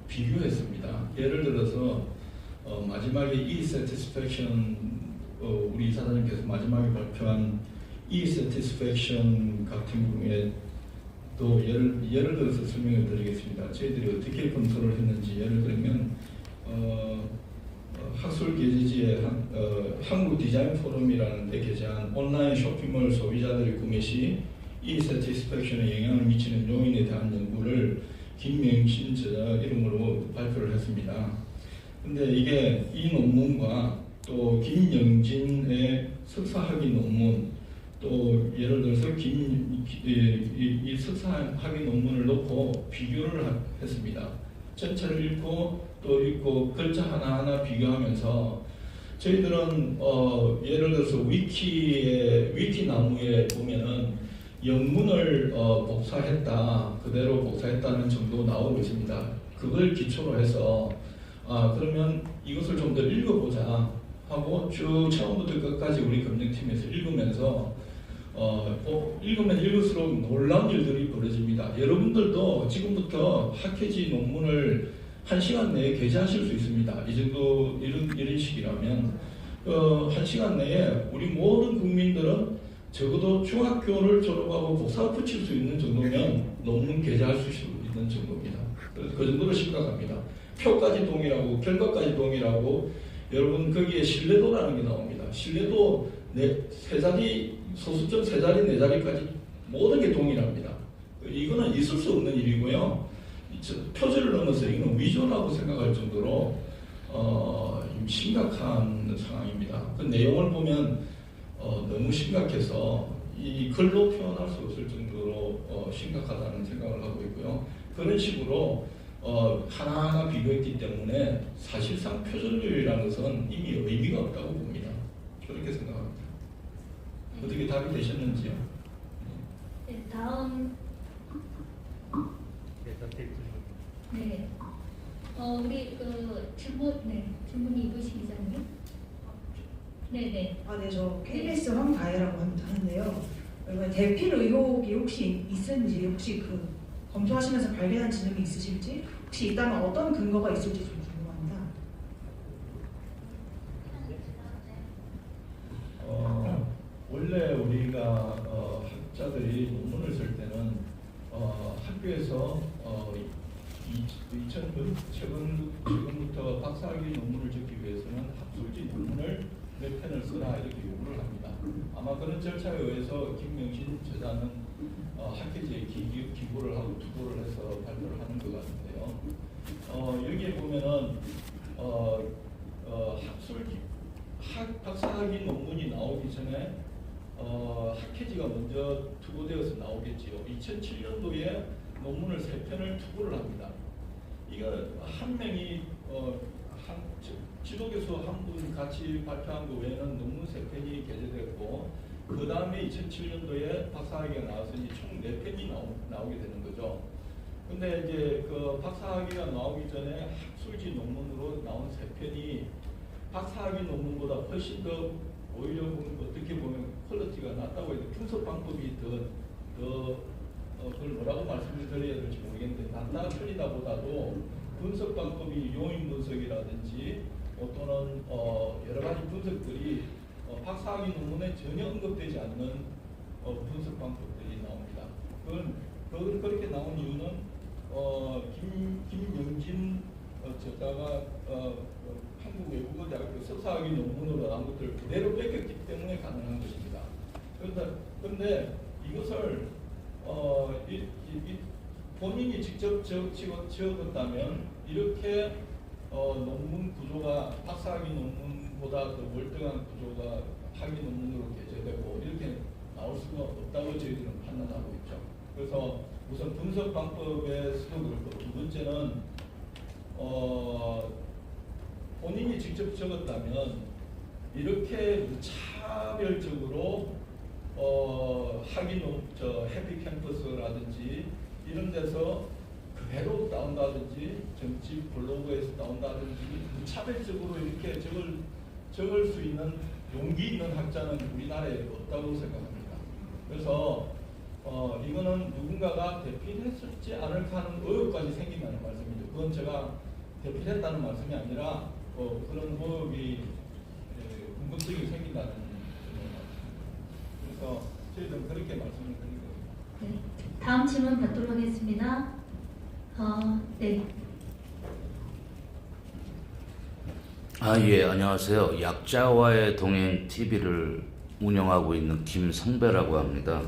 비교했습니다. 예를 들어서 마지막에 E-Satisfaction 우리 이사장님께서 마지막에 발표한 E-Satisfaction 같은 경우에 또 예를 들어서 설명을 드리겠습니다. 저희들이 어떻게 검토를 했는지 예를 들면 학술 게재지에 한국 디자인 포럼이라는 데 게재한 온라인 쇼핑몰 소비자들의 구매 시 E-Satisfaction에 영향을 미치는 요인에 대한 연구를 김명신 저자 이름으로 발표를 했습니다. 근데 이게 이 논문과 또 김영진의 석사학위 논문 또 예를 들어서 이 석사학위 논문을 놓고 비교를 했습니다. 전체를 읽고 또 읽고 글자 하나하나 비교하면서 저희들은 예를 들어서 위키 나무에 보면은 영문을 복사했다 그대로 복사했다는 정도 나오고 있습니다. 그걸 기초로 해서 그러면 이것을 좀 더 읽어보자 하고 쭉 처음부터 끝까지 우리 검증팀에서 읽으면서 읽으면 읽을수록 놀라운 일들이 벌어집니다. 여러분들도 지금부터 학회지 논문을 1시간 내에 게재하실 수 있습니다. 이 정도 이런 식이라면 1시간 내에 우리 모든 국민들은 적어도 중학교를 졸업하고 복사 붙일 수 있는 정도면 논문 게재할 수 있는 정도입니다. 그 정도로 심각합니다. 표까지 동일하고 결과까지 동일하고 여러분 거기에 신뢰도라는 게 나옵니다. 신뢰도 세 자리 소수점 세 자리 네 자리까지 모든 게 동일합니다. 이거는 있을 수 없는 일이고요. 표절을 넘어서 이건 위조라고 생각할 정도로 심각한 상황입니다. 그 내용을 보면 너무 심각해서 이 글로 표현할 수 없을 정도로 심각하다는 생각을 하고 있고요. 그런 식으로 하나하나 비교했기 때문에 사실상 표절률이라는 것은 이미 의미가 없다고 봅니다. 그렇게 생각합니다. 어떻게 답이 되셨는지요? 네, 다음. 네. 우리 질문이 이부식 기자님. 네네. 네, 저 KBS 황다혜라고 하는데요. 대필 의혹이 혹시 있는지, 혹시 검토하시면서 발견한 지점이 있으실지, 혹시 있다면 어떤 근거가 있을지 좀 궁금합니다. 원래 우리가 학자들이 논문을 쓸 때는 학교에서 최근부터 박사학위 논문을 적기 위해서는 학술지 논문을 몇 편을 쓰라 이렇게 요구를 합니다. 아마 그런 절차에 의해서 김명신 저자는 학회지에 기고를 하고 투고를 해서 발표를 하는 것 같은데요. 여기에 보면은 박사학위 논문이 나오기 전에 학회지가 먼저 투고되어서 나오겠지요. 2007년도에 논문을 3편을 투고를 합니다. 이거 한 명이 지도교수 한 분 같이 발표한 거 외에는 논문 3편이 게재됐고 그 다음에 2007년도에 박사학위가 나왔으니 총 4편이 나오게 되는 거죠. 근데 이제 그 박사학위가 나오기 전에 학술지 논문으로 나온 3편이 박사학위 논문보다 훨씬 더 오히려 어떻게 보면 퀄리티가 낮다고 해도 분석 방법이 그걸 뭐라고 말씀을 드려야 될지 모르겠는데 낮다 틀리다보다도 분석 방법이 요인 분석이라든지 또는 여러 가지 분석들이 박사학위 논문에 전혀 언급되지 않는 분석 방법들이 나옵니다. 그건 그렇게 나온 이유는 김영진 저자가 한국외국어대학교 석사학위 논문으로 나온 것들을 그대로 뺏겼기 때문에 가능한 것입니다. 그런데 이것을 본인이 직접 지었다면 이렇게 논문 구조가 박사학위 논문보다 더 월등한 구조가 학위 논문으로 게재되고 이렇게 나올 수가 없다고 저희들은 판단하고 있죠. 그래서 우선 분석 방법에서도 그렇고 두 번째는 본인이 직접 적었다면 이렇게 무차별적으로 해피 캠퍼스라든지 이런 데서 그대로 나온다든지 정치 블로그에서 나온다든지 무차별적으로 이렇게 적을 수 있는 용기 있는 학자는 우리나라에 없다고 생각합니다. 그래서 이거는 누군가가 대필했을지 않을까 하는 의혹까지 생긴다는 말씀이죠. 그건 제가 대필했다는 말씀이 아니라 그런 의혹이 궁금증이 생긴다는 말씀입니다. 그래서 저희들은 그렇게 말씀을 드린 겁니다. 네. 다음 질문 받도록 하겠습니다. 네. 예, 안녕하세요. 약자와의 동행 TV를 운영하고 있는 김성배라고 합니다.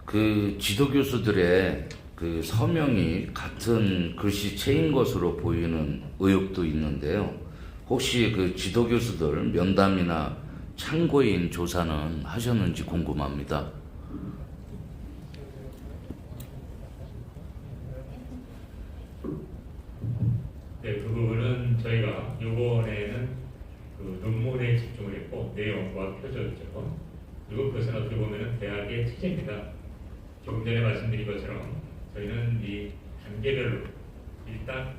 그 지도 교수들의 그 서명이 같은 글씨체인 것으로 보이는 의혹도 있는데요. 혹시 그 지도 교수들 면담이나 참고인 조사는 하셨는지 궁금합니다. 네, 그 부분은 저희가 이번에는 그 논문에 집중을 했고 내용과 표절죠. 그리고 그것은 어떻게 보면 대학의 체제입니다. 조금 전에 말씀드린 것처럼 저희는 이 단계별로 일단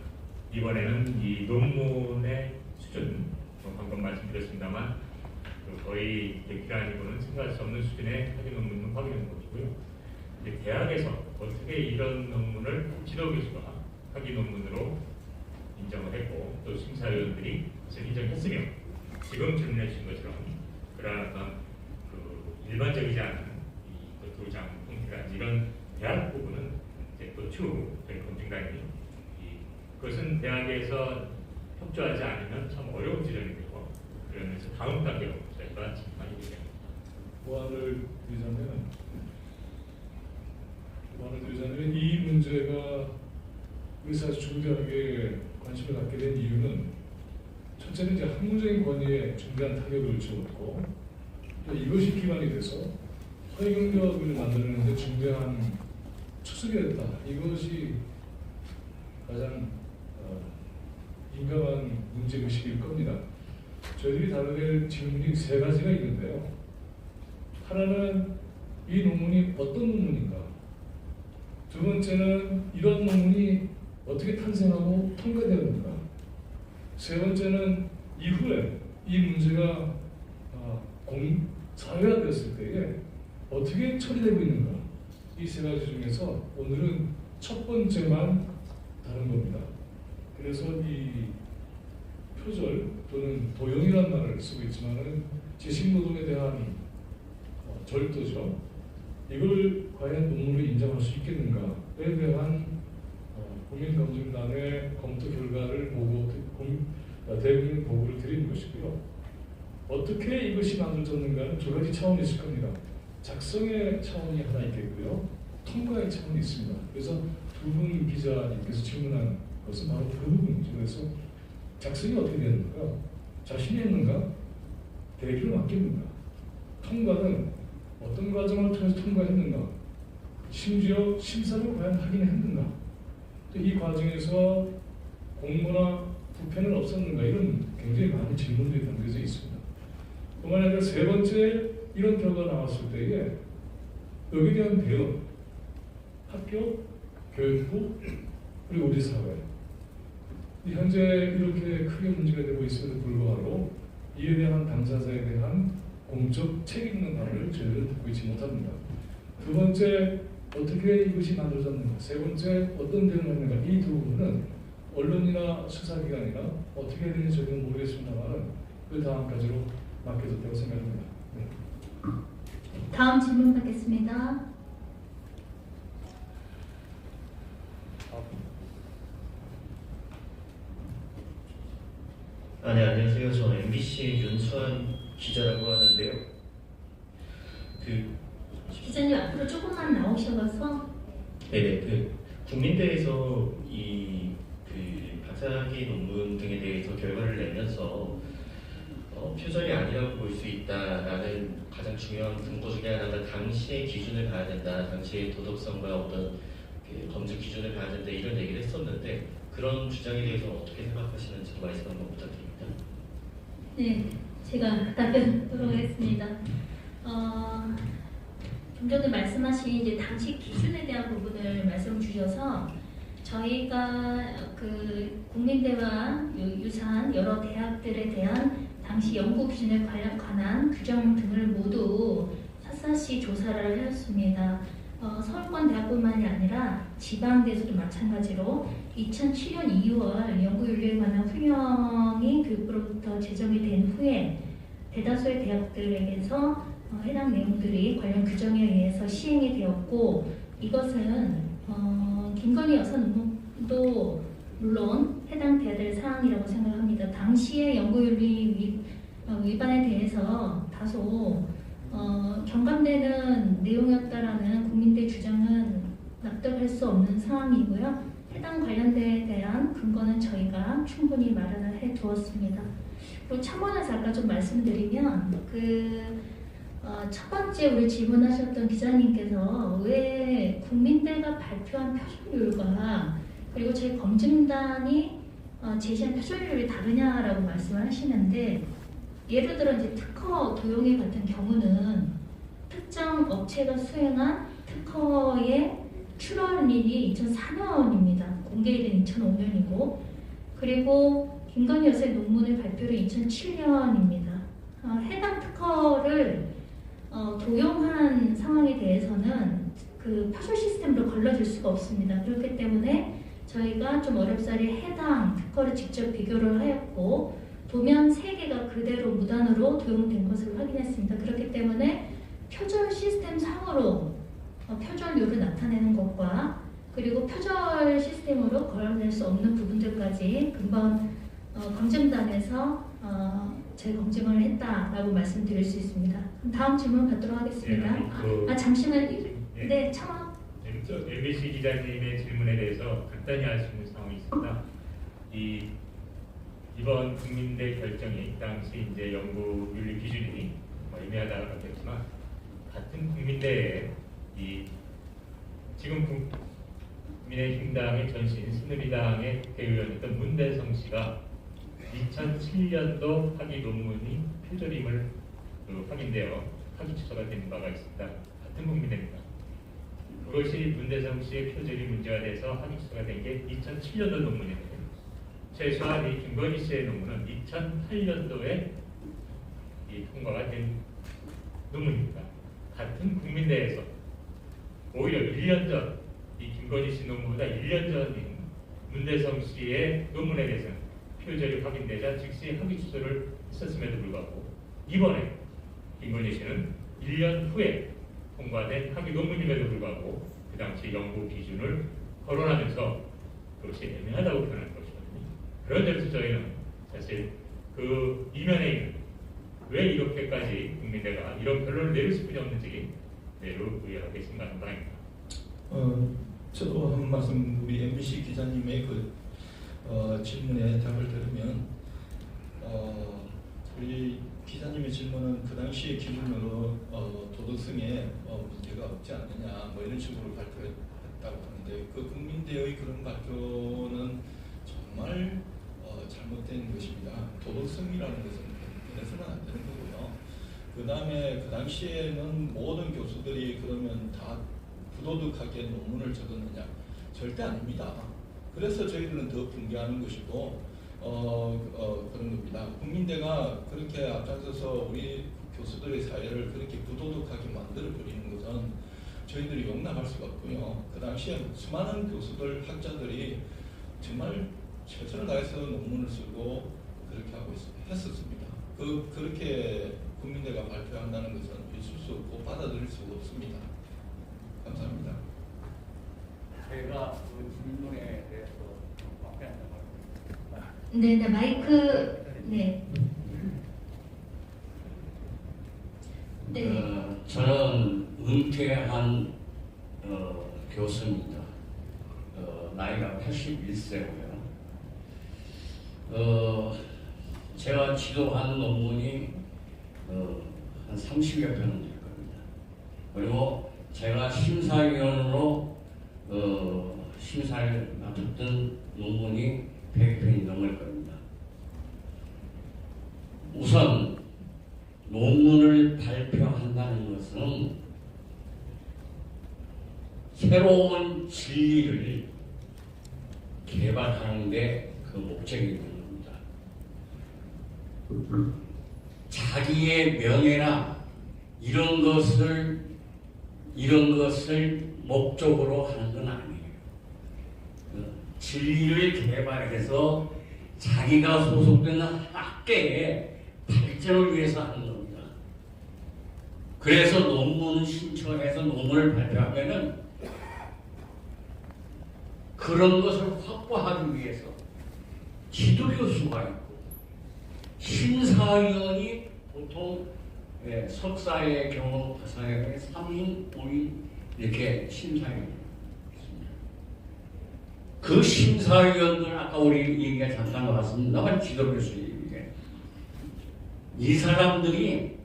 이번에는 이 논문의 수준, 방금 말씀드렸습니다만 거의 대기가 아니고는 생각할 수 없는 수준의 학위 논문을 확인하는 것이고요. 이제 대학에서 어떻게 이런 논문을 지도 교수가 학위 논문으로 인정을 했고 또 심사위원들이 그것을 인정했으며 지금 질문해 주신 것처럼 그러한 그 일반적이지 않은 이 도장 형태가 이런 대학 부분은 이제 또 추후 저희 검증단이 그것은 대학에서 협조하지 않으면 참 어려운 지점이 되고 그러면서 다음 단계로 저희가 진행하게 됩니다. 보완을 드리자면 이 문제가 의사 중대하게 관심을 갖게 된 이유는 첫째는 이제 학문적인 권위에 중대한 타격을 주었고 또 이것이 기반이 돼서 허위 경력을 만드는 데 중대한 추측이 됐다. 이것이 가장 민감한 문제의식일 겁니다. 저희들이 다루게 될 질문이 세 가지가 있는데요. 하나는 이 논문이 어떤 논문인가? 두 번째는 이런 논문이 어떻게 탄생하고 통과되었는가? 세 번째는 이후에 이 문제가 사회화되었을 때에 어떻게 처리되고 있는가? 이 세 가지 중에서 오늘은 첫 번째만 다룬 겁니다. 그래서 이 표절 또는 도용이라는 말을 쓰고 있지만은 재식노동에 대한 절도죠. 이걸 과연 논문으로 인정할 수 있겠는가에 대한 국민검증단의 검토 결과를 보고 대국민 보고를 드리는 것이고요. 어떻게 이것이 만들어졌는가는 두 가지 차원이 있을 겁니다. 작성의 차원이 하나 있겠고요. 통과의 차원이 있습니다. 그래서 두 분 기자님께서 질문한 것은 바로 그 부분이죠. 그래서 작성이 어떻게 되는가? 자신이 했는가? 대기를 맡겼는가? 통과는 어떤 과정을 통해서 통과했는가? 심지어 심사를 과연 하긴 했는가? 또 이 과정에서 공모나 부패는 없었는가? 이런 굉장히 많은 질문들이 담겨져 있습니다. 그만 아니라 세 번째 이런 결과가 나왔을 때에 여기에 대한 대응, 학교, 교육부, 그리고 우리 사회 현재 이렇게 크게 문제가 되고 있음에도 불구하고 이에 대한 당사자에 대한 공적 책 있는 말을 저희는 듣고 있지 못합니다. 두 번째, 어떻게 이것이 만들어졌는가, 세 번째, 어떤 대응을 했는가, 이 두 부분은 언론이나 수사기관이나 어떻게 해야 되는지 저희는 모르겠습니다만 그 다음까지로 맡겨졌다고 생각합니다. 네. 다음 질문 받겠습니다. 네, 안녕하세요. 저는 MBC 윤수환 기자라고 하는데요. 기자님 앞으로 조금만 나오셔서. 네네. 국민대에서 박사학위 논문 등에 대해서 결과를 내면서 표절이 아니라고 볼 수 있다라는 가장 중요한 근거 중에 하나가 당시의 기준을 봐야 된다, 당시의 도덕성과 어떤 검증 기준을 봐야 된다, 이런 얘기를 했었는데, 그런 주장에 대해서 어떻게 생각하시는지 말씀 한번 부탁드립니다. 네, 제가 답변하도록 하겠습니다. 좀 전에 말씀하신 이제 당시 기준에 대한 부분을 말씀 주셔서 저희가 국민대와 유사한 여러 대학들에 대한 당시 연구 기준에 관한 규정 등을 모두 샅샅이 조사를 하였습니다. 서울권대학뿐만이 아니라 지방대에서도 마찬가지로 2007년 2월 연구윤리에 관한 훈령이 교육부로부터 제정이 된 후에 대다수의 대학들에게서 해당 내용들이 관련 규정에 의해서 시행이 되었고, 이것은 김건희 여사 논문도 물론 해당 대학들의 사항이라고 생각합니다. 당시의 연구윤리 위반에 대해서 다소 경감되는 내용이었다라는 국민대 주장은 납득할 수 없는 상황이고요. 해당 관련대에 대한 근거는 저희가 충분히 마련을 해두었습니다. 그리고 첨언해서 아까 좀 말씀드리면 첫 번째 우리 질문하셨던 기자님께서 왜 국민대가 발표한 표준율과 그리고 저희 검증단이 제시한 표준율이 다르냐라고 말씀을 하시는데, 예를 들어 이제 특허 도용에 같은 경우는 특정 업체가 수행한 특허의 출원일이 2004년입니다. 공개된 2005년이고, 그리고 김건희 여사의 논문의 발표를 2007년입니다. 해당 특허를 도용한 상황에 대해서는 표절 시스템으로 걸러질 수가 없습니다. 그렇기 때문에 저희가 좀 어렵사리 해당 특허를 직접 비교를 하였고, 도면 3개가 그대로 무단으로 도용된 것을 확인했습니다. 그렇기 때문에 표절 시스템 상으로 표절률을 나타내는 것과 그리고 표절 시스템으로 걸러낼 수 없는 부분들까지 금방 검증단에서 재검증을 했다라고 말씀드릴 수 있습니다. 다음 질문 받도록 하겠습니다. 잠시만. 네, 첨언. MBC 기자님의 질문에 대해서 간단히 알 수 있는 상황이 있습니다. 이번 국민대 결정이 당시 이제 연구 윤리 기준이 애매하다고 하겠지만, 같은 국민대에 지금 국민의힘당의 전신 새누리당의 대의원이었던 문대성 씨가 2007년도 학위 논문이 표절임을 확인되어 학위 취소가 된 바가 있습니다. 같은 국민대입니다. 그것이 문대성 씨의 표절이 문제가 돼서 학위 취소가 된 게 2007년도 논문이에요. 최소한 이 김건희 씨의 논문은 2008년도에 통과가 된 논문입니다. 같은 국민대에서 오히려 1년 전, 이 김건희 씨 논문보다 1년 전인 문대성 씨의 논문에 대해서는 표절이 확인되자 즉시 학위 취소를 했었음에도 불구하고, 이번에 김건희 씨는 1년 후에 통과된 학위 논문임에도 불구하고 그 당시 연구 기준을 거론하면서 그것이 애매하다고 표현한 것이거든요. 그런 점에서 저희는 사실 그 이면에 있는 왜 이렇게까지 국민대가 이런 결론을 내릴 수밖에 없는지 매우 의아하게 생각하는 바입니다. 저도 한 말씀, 우리 MBC 기자님의 질문에 답을 들으면, 우리 기자님의 질문은 그 당시의 기준으로 도덕성에 문제가 없지 않느냐 이런 식으로 발표했다고 하는데, 그 국민대의 그런 발표는 정말 잘못된 것입니다. 도덕성이라는 것은 해서는 안 되는 거고요. 그 다음에 그 당시에는 모든 교수들이 그러면 다 부도덕하게 논문을 적었느냐? 절대 아닙니다. 그래서 저희들은 더 붕괴하는 것이고 그런 겁니다. 국민대가 그렇게 앞장서서 우리 교수들의 사회를 그렇게 부도덕하게 만들어 버리는 것은 저희들이 용납할 수가 없고요. 그 당시에 수많은 교수들, 학자들이 정말 최선을 다해서 논문을 쓰고 그렇게 하고 했었습니다. 그렇게 국민대가 발표한다는 것은 있을 수 없고 받아들일 수가 없습니다. 감사합니다. 제가 그 질문에 대해서 답변하는 말. 네, 네, 마이크, 네. 네. 저는 은퇴한 교수입니다. 나이가 81세고요. 제가 지도한 논문이 한 30여 편은 될 겁니다. 그리고 제가 심사위원으로 심사를 맡았던 논문이 100편이 넘을 겁니다. 우선 논문을 발표한다는 것은 새로운 진리를 개발하는 데 그 목적이 있는 겁니다. 자기의 명예나 이런 것을 목적으로 하는 건 아니에요. 진리를 개발해서 자기가 소속된 학계의 발전을 위해서 하는 겁니다. 그래서 논문 신청해서 논문을 발표하면은 그런 것을 확보하기 위해서 지도교수가 있고 심사위원이 보통 석사의 경우 가상에 3인, 5인 이렇게 심사위원이 있습니다. 그 심사위원들 아까 우리 얘기가 잠깐 나왔습니다만 지도교수에게 이 사람들이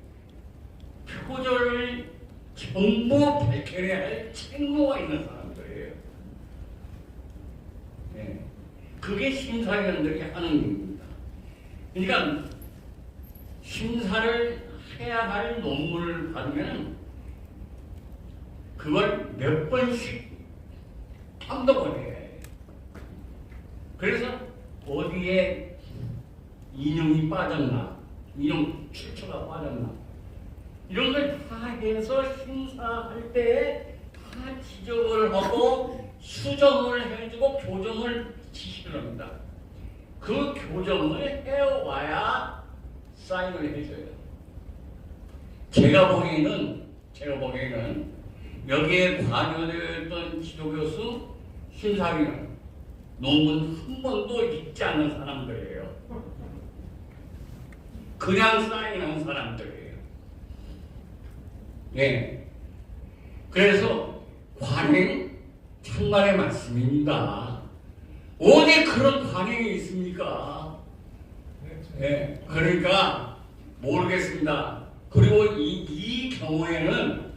표절을 전부 밝혀내야 할 책무가 있는 사람들이에요. 그게 심사위원들이 하는 일입니다. 그러니까 심사를 해야 할 논문을 받으면 그걸 몇 번씩 판독을 해야 해요. 그래서 어디에 인용이 빠졌나, 인용 출처가 빠졌나 이런 걸 다 해서 심사할 때 다 지적을 하고 수정을 해주고 교정을 지시를 합니다. 그 교정을 해와야 사인을 해줘요. 제가 보기에는 여기에 관여되었던 지도교수, 심사위원 논문 한 번도 읽지 않는 사람들이에요. 그냥 사인한 사람들이에요. 네. 그래서 관행 참말의 말씀입니다. 어디 그런 관행이 있습니까? 네. 그러니까 모르겠습니다. 그리고 이 경우에는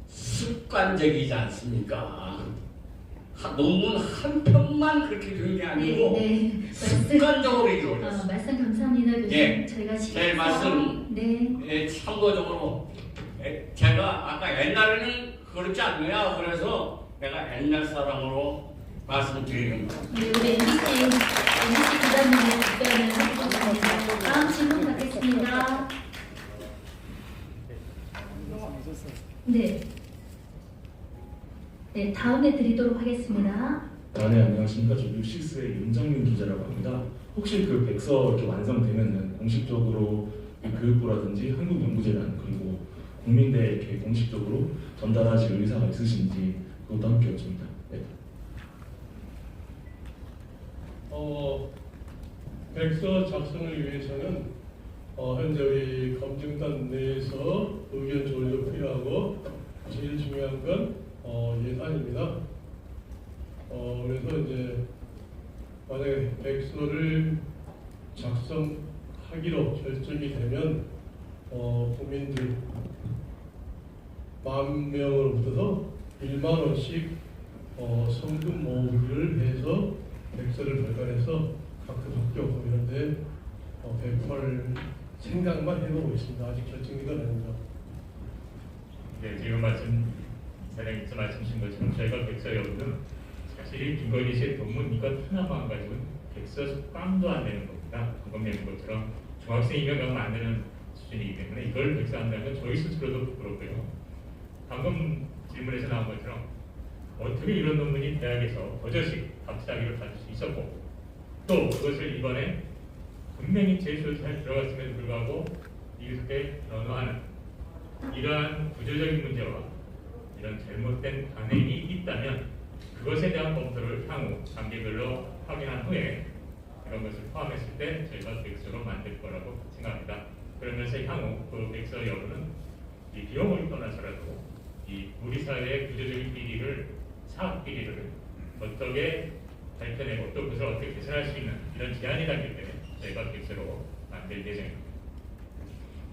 습관적이지 않습니까? 논문 한 편만 그렇게 되는 게 아니고 습관적으로 이루어졌어요. 말씀 감사합니다, 교수님. 예, 저희가 제 말씀 참고적으로 제가 아까 옛날에는 그렇지 않느냐 그래서 내가 옛날 사람으로 말씀드리는 겁니다. 네, 우리 MBC 기자님의 답변을 해주셨습니다. 다음 질문 받겠습니다. 네, 다음에 드리도록 하겠습니다. 네, 안녕하십니까. 저 6식스의 윤정민 기자라고 합니다. 혹시 그 백서 이렇게 완성되면은 공식적으로 교육부라든지 한국연구재단 그리고 국민대에 이렇게 공식적으로 전달하실 의사가 있으신지 그것도 함께 여쭙니다. 네. 백서 작성을 위해서는 현재 우리 검증단 내에서 의견 조율도 필요하고 제일 중요한 건 예산입니다. 그래서 이제 만약에 백서를 작성하기로 결정이 되면 국민들 10,000명으로부터 1만 원씩 성금 모으기를 해서 백서를 발간해서 각 학교 이런데 배포할 생각만 해보고 있습니다. 아직 결정된 건 아닙니다. 네, 지금 사장님께서 말씀 주신 것처럼 저희가 백서에 없는 사실 김건희 씨의 논문 이것 하나만 가지고 백서 꽝도 안 되는 겁니다. 방금 내는 것처럼 중학생이면 명 안 되는 수준. 수준이기 때문에 이걸 백서한다면 저희 스스로도 부끄럽고요. 방금 질문에서 나온 것처럼 어떻게 이런 논문이 대학에서 버젓이 박사학위를 받을 수 있었고 또 그것을 이번에 분명히 제시로 잘 들어갔음에도 불구하고 이렇게 변화하는 이러한 구조적인 문제와 이런 잘못된 관행이 있다면 그것에 대한 검토를 향후 단계별로 확인한 후에 이런 것을 포함했을 때 저희가 백서로 만들 거라고 생각합니다. 그러면서 향후 그 백서 여부는 이 비용을 떠나서라도 이 우리 사회의 구조적인 비리를 사학 비리를 어떻게 밝혀내고 또 그것을 어떻게 개선할 수 있는 이런 제안이 담길 때 저희가 백서로 만들 예정입니다.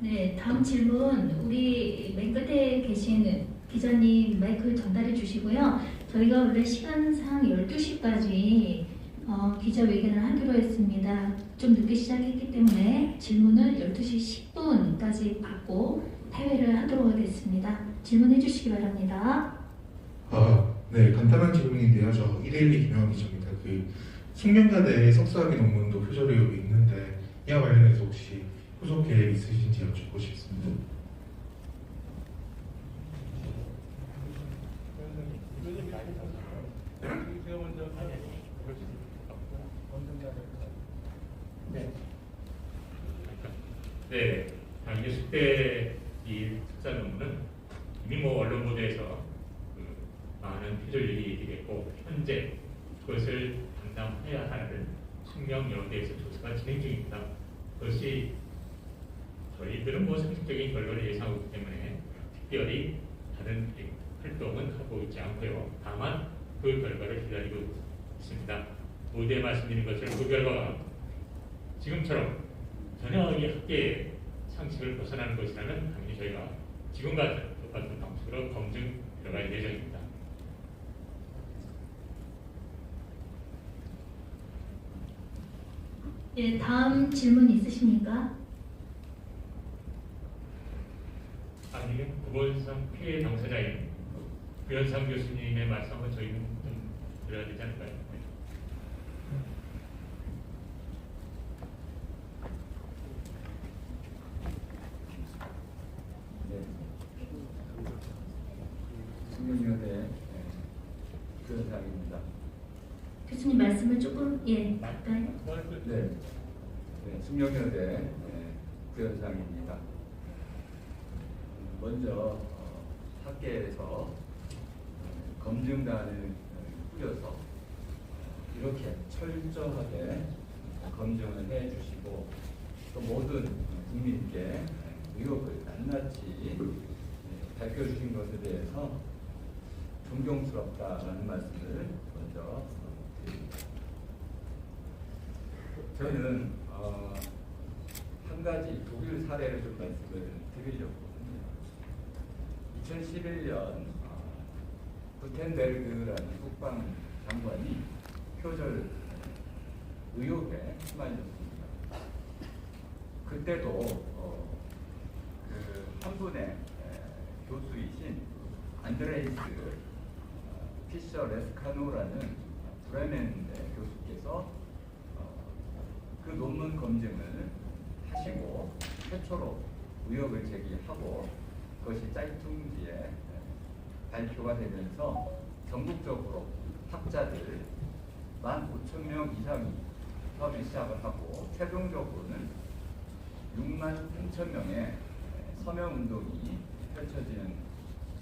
네, 다음 질문 우리 맨 끝에 계신 기자님 마이크 전달해 주시고요. 저희가 원래 시간상 12시까지 기자회견을 하기로 했습니다. 좀 늦게 시작했기 때문에 질문을 12시 10분까지 받고 퇴회를 하도록 하겠습니다. 질문해 주시기 바랍니다. 네, 간단한 질문인데요. 저 112 김영환 기자입니다. 그 숙명여대 석사학위 논문도 표절 의혹이 있는데 이와 관련해서 혹시 후속 계획 있으신지 여쭙고 싶습니다. 네, 당연히 때 이 석사 논문은 이미 뭐 언론 보도에서 그 많은 표절률이 얘기됐고 현재 그것을 담당해야 할 숙명여대에서 조사가 진행 중입니다. 그것이 저희들은 뭐 상식적인 결과를 예상하고 있기 때문에 특별히 다른 활동은 하고 있지 않고요. 다만 그 결과를 기다리고 있습니다. 모두에 말씀드린 것처럼 그 결과가 지금처럼 전혀 이 학계의 상식을 벗어나는 것이라면 당연히 저희가 지금과 똑같은 방식으로 검증 들어갈 예정입니다. 네, 다음 질문 있으십니까? 아니면 구본상 피해 당사자인 구현상 교수님의 말씀을 저희는 좀 드려야 되지 않을까요? 숙명여대 구현상입니다. 교수님 말씀을 조금 가까이. 네, 숙명여대 구현상입니다. 먼저 학계에서 검증단을 꾸려서 이렇게 철저하게 검증을 해주시고 또 모든 국민께 의혹을 낱낱이 밝혀주신 것에 대해서 존경스럽다라는 말씀을 먼저 드립니다. 저는 한 가지 독일 사례를 좀 말씀을 드리려고 합니다. 2011년 구텐베르그라는 국방장관이 표절 의혹에 휘말렸습니다. 그때도 한 분의 교수이신 안드레이스 피셔 레스카노라는 브레멘대 교수께서 그 논문 검증을 하시고 최초로 의혹을 제기하고 그것이 짜이퉁지에 발표가 되면서 전국적으로 학자들 15,000명 이상이 수업을 시작을 하고 최종적으로는 63,000명의 서명운동이 펼쳐지는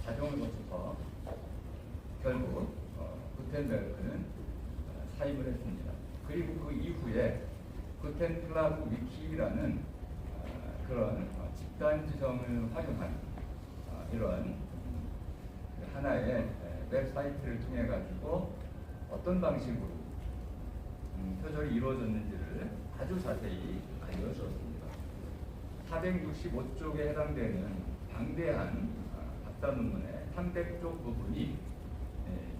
과정을 거쳐서 결국 구텐베르크는 사임을 했습니다. 그리고 그 이후에 구텐플라그 위키라는 그런 집단 지성을 활용한 이런 하나의 웹사이트를 통해 가지고 어떤 방식으로 표절이 이루어졌는지를 아주 자세히 알려주었습니다. 465쪽에 해당되는 방대한 박사 논문의 300쪽 부분이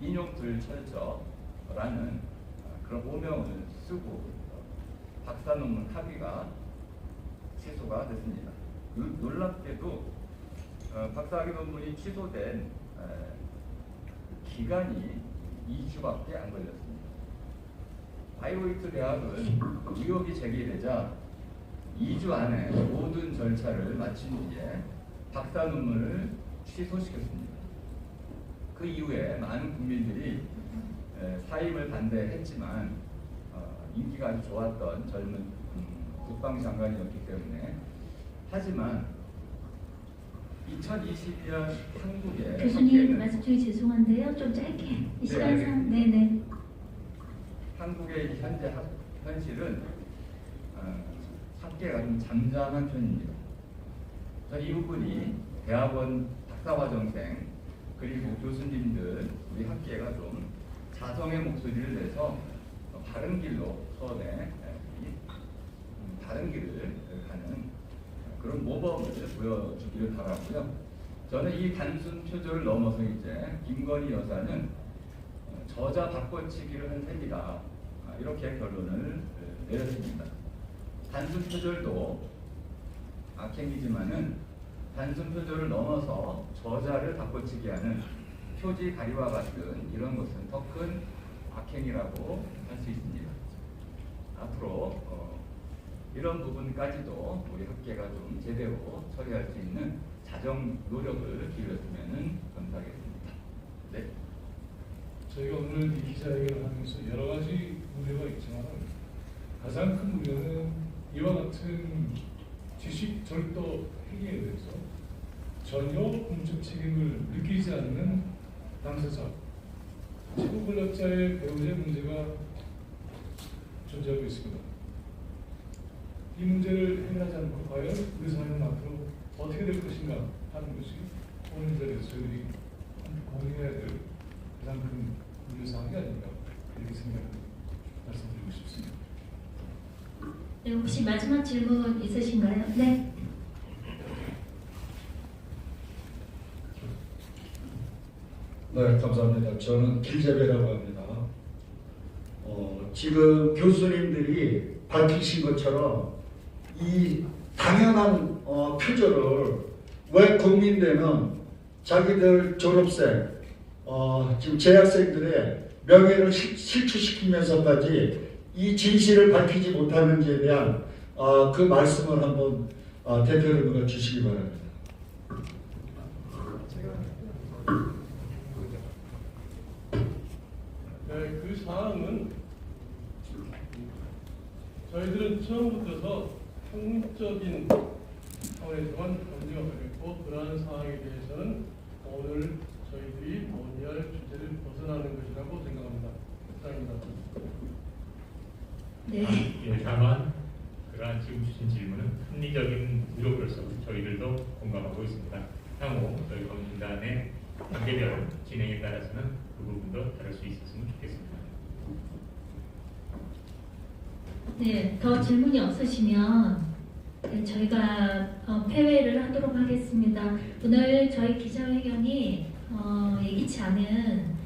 인용 불철저라는 그런 오명을 쓰고 박사 논문 합의가 취소가 됐습니다. 놀랍게도 박사학위 논문이 취소된 기간이 2주밖에 안 걸렸습니다. 바이오이트 대학은 의혹이 제기되자 2주 안에 모든 절차를 마친 뒤에 박사 논문을 취소시켰습니다. 그 이후에 많은 국민들이 사임을 반대했지만 인기가 아주 좋았던 젊은 국방장관이었기 때문에 하지만 2022년 한국의 교수님 말씀 중에 죄송한데요. 좀 짧게 이 시간상 네네. 한국의 현재 현실은 학계가 좀 잠잠한 편입니다. 저는 이 부분이 대학원 박사과정생 그리고 교수님들 우리 학계가 좀 자성의 목소리를 내서 바른 길로 수원에 바른 길을 가는 그런 모범을 보여주기를 바라고요. 저는 이 단순 표절을 넘어서 이제 김건희 여사는 저자 바꿔치기를 한 셈이다. 이렇게 결론을 내렸습니다. 단순 표절도 악행이지만은 단순 표절을 넘어서 저자를 바꿔치기하는 표지 가리와 같은 이런 것은 더 큰 악행이라고 할 수 있습니다. 앞으로 이런 부분까지도 우리 학계가 좀 제대로 처리할 수 있는 자정 노력을 기울였으면 감사하겠습니다. 네. 저희가 오늘 이 기자회견을 하면서 여러 가지 우려가 있지만 가장 큰 우려는 이와 같은 지식 절도 행위에 대해서 전혀 공적 책임을 느끼지 않는 당사자, 최고 권력자의 배우자의 문제가 존재하고 있습니다. 이 문제를 해결하지 않고 과연 우리 사회는 앞으로 어떻게 될 것인가 하는 것이 오늘 이 자리에서 저희들이 공유해야 될 가장 큰 문제사항이 아닌가 이렇게 생각을 말씀드리고 싶습니다. 네, 혹시 마지막 질문 있으신가요? 네. 네, 감사합니다. 저는 길재배라고 합니다. 지금 교수님들이 밝히신 것처럼 이 당연한 표절을 왜 국민대는 자기들 졸업생, 지금 재학생들의 명예를 실추시키면서까지 이 진실을 밝히지 못하는지에 대한 그 말씀을 한번 대표님과 주시기 바랍니다. 네, 그 사항은 저희들은 처음부터 평적인 차원에서만 검증을 하겠고 그러한 사항에 대해서는 오늘 저희들이 논의할 주제를 벗어나는 것이라고 생각합니다. 감사합니다. 네. 예, 다만 그러한 지금 주신 질문은 합리적인 의료로서 저희들도 공감하고 있습니다. 향후 저희 검진단의 단계별 진행에 따라서는 그 부분도 다룰 수 있었으면 좋겠습니다. 네, 더 질문이 없으시면 저희가 폐회를 하도록 하겠습니다. 오늘 저희 기자회견이 예기치 않은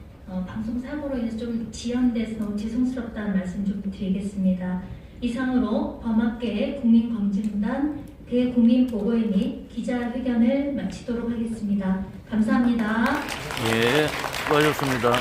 방송 사고로 인해서 좀 지연돼서 죄송스럽다는 말씀 좀 드리겠습니다. 이상으로 범학계 국민검증단 대국민보고회 및 기자회견을 마치도록 하겠습니다. 감사합니다. 예, 수고하셨습니다.